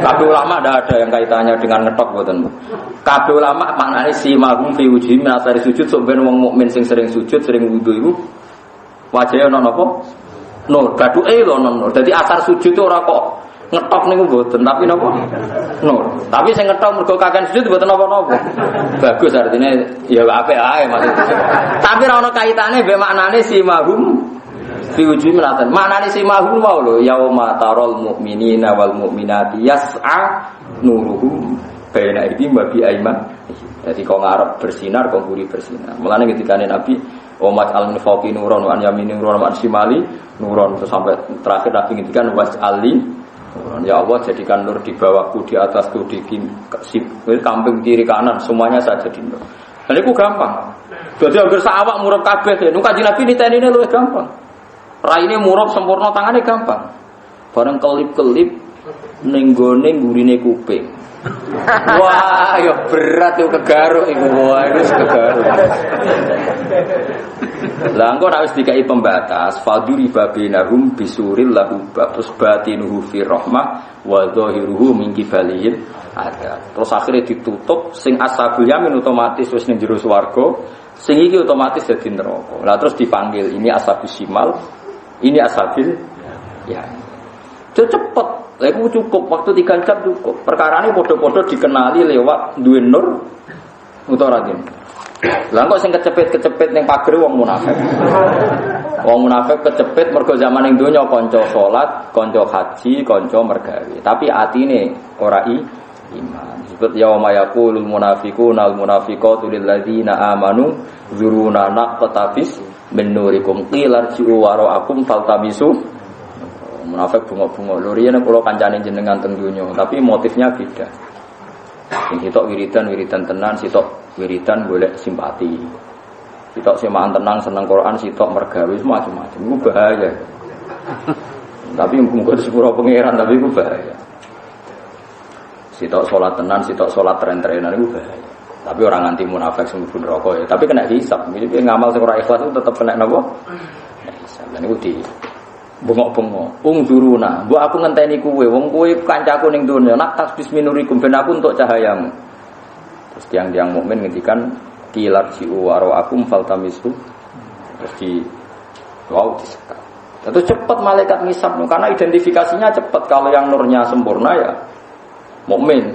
Kabeh ulama ndak ada yang kaitannya dengan ngetok mboten. Kabeh ulama maknane simahum fi wujuhihim min athari sujud, sok ben wong mukmin sing sering sujud, sering wudu iku wajahe ana napa? Nur, bathuke lho nur. Dadi asar sujud itu ora kok ngetok niku mboten, tapi napa? Nur. Tapi sing ngetok mergo kakean sujud mboten napa-napa. Bagus artinya ya apik ae maksudnya. Tapi ora ana kaitane mbek maknane simahum diuji melatan. Maknane simahum mau lho yauma taral mu'minina wal mu'minati yas'a nuruhum baina aydihim wa bi ayman. Jadi kau ngarep bersinar, kau guri bersinar. Mulanya ketika Nabi Omat al-Nifaqi nuron wa an-yamini nuron wa an-shimali nuron terus sampai terakhir Nabi ngendikan was'ali nuron. Ya Allah jadikan nur di bawahku, di atasku, di kambing kiri kanan semuanya saya jadi nur. Dan itu gampang. Jadi hampir saawak murab kabeh ya. Nu Kanjeng Nabi nitenine luwih gampang. Raine murab sempurna tangane gampang. Bareng kelip-kelip ning gone gurine kuping. Wah, ya berat tuh kegaruk iku. Wah, wis kegaruk. Lah engko nek wis dikai pembatas, faduri babinahum bisuril lahu terus batinuhu fi rahmah wa zahiruhu min kibalihil ada. Terus akhirnya ditutup sing ashabul yamin otomatis wis ning jero swarga, sing iki otomatis dadi neraka. Lah terus dipanggil ini ashabus simal, ini ashabil ya. Cepet. Lha cukup waktu 3 jam cukup. Perkara ini podo-podo dikenali lewat duwe nur utawa ora. Lah kok sing kecepet-kecepet ning pagere wong munafik. Wong munafik kecepet mergo zaman ning donya kanca salat, kanca haji, kanca mergawe. Tapi atine ora iman. Disebut yauma yaqulul munafiquna wal munafiqatu lil ladzina amanu zuruna naqtabis min nurikum qilarji'u wara'akum faltamisu. Munafik bunga-bunga lho riyen kula kancane jenengan teng donya, tapi motifnya beda. Sing sitok wiridan tenan, sitok wiridan golek simpati. Sitok semaan tenang seneng Quran, sitok mergawe macam-macam. Iku bahaya. Tapi mungkin sepuro pangeran tapi iku bahaya. Sitok salat tenan, sitok salat tren-trenan iku bahaya. Tapi orang anti munafik sing mlebu neraka ya, tapi kena hisab. Jadi ngamal sing ora ikhlas itu tetep kena napa? Kena hisab. Lan iku di bengok-bengok, ungzuruna, mbok aku ngenteni kowe, wong kowe kancaku ning donya, nak tasbis minurikum ben aku untuk cahayamu. Terus tiang-tiang mukmin ngendikan kilar ji'u wara'akum faltamisu. Terus di disekat. Terus cepat malaikat ngisap karena identifikasinya cepat. Kalau yang nurnya sempurna ya mukmin.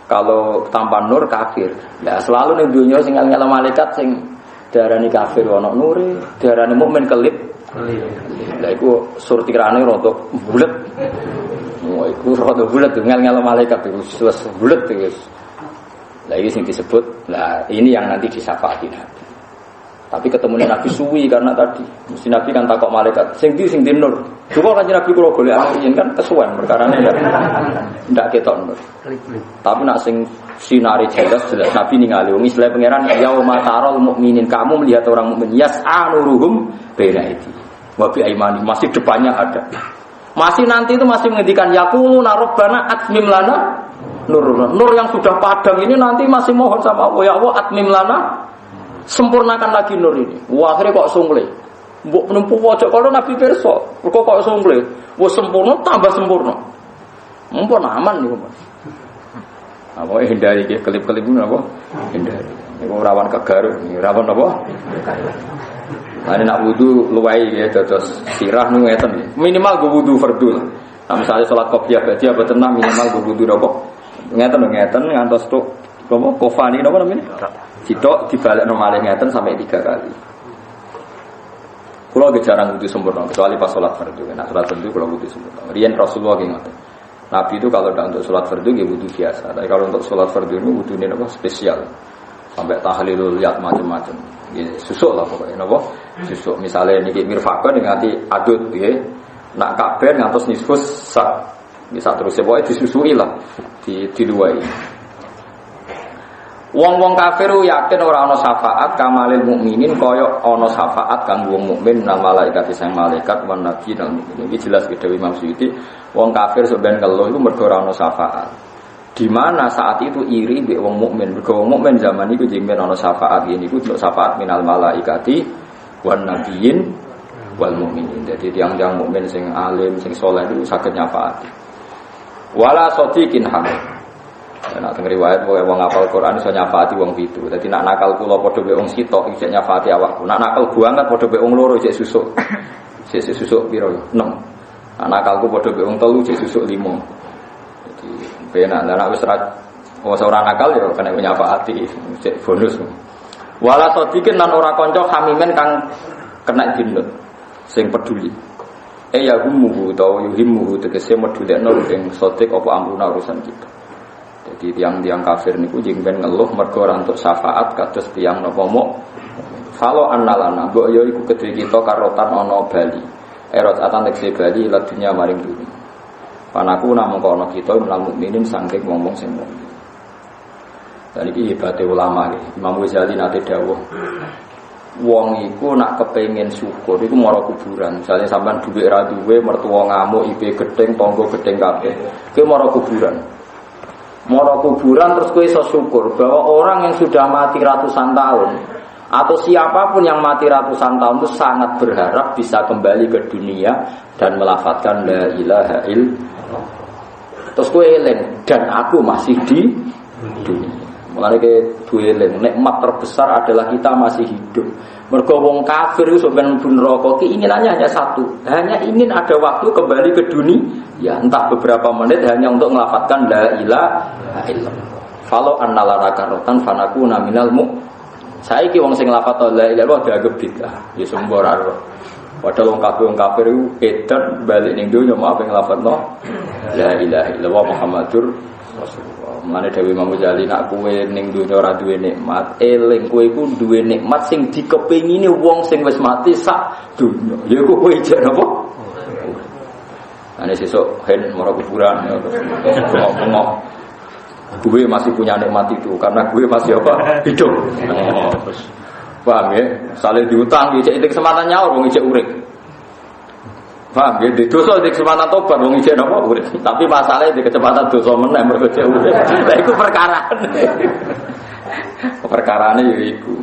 Kalau tanpa nur kafir. Ya selalu ning donya sing ngel malaikat sing darani kafir ana nure, darani mukmin kelip. Lah iku surtirane rada bulet. Wah iku rada bulet ngel-ngel malaikat iku wis bulet wis. Lah iki sing disebut, lah ini yang nanti disyafaati Nabi. Tapi ketemu Nabi suwi karena tadi mesti Nabi kan takok malaikat, sing ndi sing dinur. Coba kan Nabi kula golek yen kan kesuwen perkarane ya. Ndak ketok nur. Tapi nak sing sinari jelas Nabi ningali wong Islam pangeran yauma taral mukminin, kamu melihat orang mukmin yas'anuruhum baina aidi. Wabi aimani masih depannya ada. Masih nanti itu masih menghentikan yaquluna rabbana atmim lana nur. Nur yang sudah padam ini nanti masih mohon sama Allah, ya Allah atmim lana, sempurnakan lagi nur ini. Wah, akhirnya kok sungle. Mbok nempuh pojok kalau Nabi pirsa, kok sungle. Wah sempurna tambah sempurna. Mumpun aman niku, Mas. Apa hindari kelip-kelip napa? Hindari. Niku rawan kegaruk, rawan apa? Nah, nak wudu luwai ya terus sirah nu ngeten ya. Minimal go wudu fardhu. Nah, misalnya salat qobliyah berarti apa tenang minimal go wudu napa? Ngeten ngantos tok apa kofani napa namanya? Sitok dibalekno malih ngeten sampai 3 kali. Kulo ge jarang wudu sempurna kecuali pas salat fardhu. Nah, salat fardhu kulo wudu sempurna. Riyen Rasulullah ge ngoten. Nabi itu kalau untuk salat fardhu ge wudu biasa. Tapi kalau untuk salat fardhu ini wudune napa spesial. Sampai tahlilul yat macam-macam. Susuk lah pokoknya napa? Susuk. Misalnya niki mirfaqan ngati adut nggih. Nak kabeh ngantos nisfus sak. Bisa terus pokoke disusui lah, diluwai. Wong-wong kafir yakin ora ana syafaat kamalil mukminin kaya ana syafaat kanggo wong mukmin nang malaikat sing malaikat wan nabi nang mukmin. Iki jelas Dewi Imam Suyuti, wong kafir sampeyan keluh iku mergo ora ana syafaat. Di mana saat itu iri mbek wong mukmin. Mergo wong mukmin zaman iku jemben ana syafaat ini iku untuk syafaat minal malaikati wan nabiyyin wal mukminin. Jadi tiang-tiang mukmin sing alim, sing saleh itu saged nyafaati. Wala sadiqin hamid. Nek teng riwayat wong ngapal Quran iso nyafaati wong pitu. Dadi nak nakal kula padha mbek wong sitok iki nyafaati awakku. Nak nakal banget padha mbek wong loro cek susuk. Cek susuk piro? 6. Nak nakalku padha mbek wong 3 cek susuk 5. Benak anak wis ora nakal ya kena nyafaati cek bonus. Wala sadiqin lan ora kanca hamimen kang kena jinut sing peduli. Ya humuhu utawa yuhimuhu tegese medulekno ing sotik apa amruna urusan kita. Jadi Jadi tiang-tiang kafir niku jengben ngeluh mergo ora entuk syafaat kados tiang napa muk. Falo annalana mbok yo iku kedhe kita karotan ana bali. Erot atan tekse bali ila dunya maring dunya. Panaku namung kono kita menawa mukminin saking ngomong sing mukmin. Dan iki hebate ulama iki. Imam Ghazali nate dawuh. Wong iku nak kepengin syukur iku mara kuburan. Misale sampean dhuwit ra duwe, mertua ngamuk, ipe gedeng, tangga gedeng kabeh. Kuwi mara kuburan. Mara kuburan terus kowe iso syukur bahwa orang yang sudah mati ratusan tahun atau siapapun yang mati ratusan tahun itu sangat berharap bisa kembali ke dunia dan melafadzkan la ilaha illallah. Terus kowe eling dan aku masih di dunia. Mulane ke duwe eling nikmat terbesar adalah kita masih hidup. Mergo wong kafir itu sampeyan mlebu neraka keinginannya hanya satu, hanya ingin ada waktu kembali ke dunia, ya entah beberapa menit hanya untuk melafadzkan la ilaha illallah. Falo annalana karotan fanakuna minal mu. Saiki wong sing lafadz la ilaha illallah dianggap bid'ah, ya sembarang. Padahal wong kafir itu edan balik ning donya mau apa nglafadzno la ilaha illallah Muhammadur Rasulullah. Mane Dewi Imam Ghazali nak kowe ning donya ora duwe nikmat, eling kowe iku duwe nikmat sing dikepengine wong sing wis mati sak donya. Ya iku kowe jek napa? Ane sesuk hen mara kuburan ya bengok-bengok. Gue masih punya nikmat itu karena gue masih apa? Hidup. Oh, terus paham ya? Saling diutang, ijek kesempatan nyaur wong ijek urip. Paham ya? Di dosa di kesempatan tobat wong ijek napa urip. Tapi masalahnya di kecepatan dosa meneh mergo ijek urip. Lah iku perkarane. Perkarane ya iku.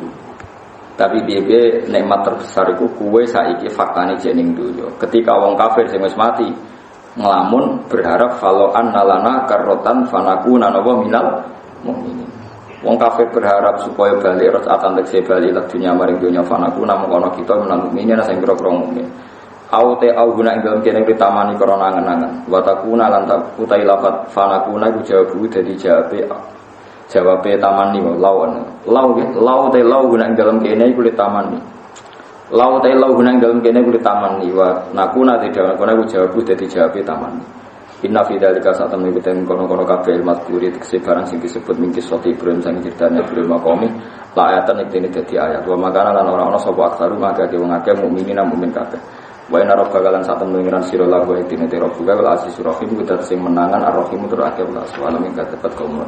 Tapi piye nikmat terbesar iku kowe saiki faktane jek ning donya. Ketika wong kafir sing wis mati ngelamun berharap kalau annalana karotan fanakuna nawa minal mukminin. Wong kafir berharap supaya balik rakaatan tekse bali lan dunya maring dunya fanakuna mengkono kita minal mukminin sing kira-kira mukmin. Au guna ing dalem kene ditamani krana angen-angen. Wa takuna lan utai lafat fanakuna iku jawabu dadi jawabe tamani lawan. Lau guna ing dalem kene iku ditamani. Lau guna ing dalem kene kuwi taman wa nakuna tidak kono jawab dadi jawab taman. Inna fi dzalika satamni biten kono-kono kabeh mazkuri tekse barang sing disebut mingkis soti Ibrahim sang critane Ibrahim maqami la ayatan iki dadi ayat wa makana lan ora ana sapa aksaru ngake wong akeh mukminin mukmin kabeh. Wa inna rabbaka lan satamni ngiran sira la wa itine rabbuka wal azizur rahim kudat sing menangan ar-rahim tur akeh wala alamin katepat kaum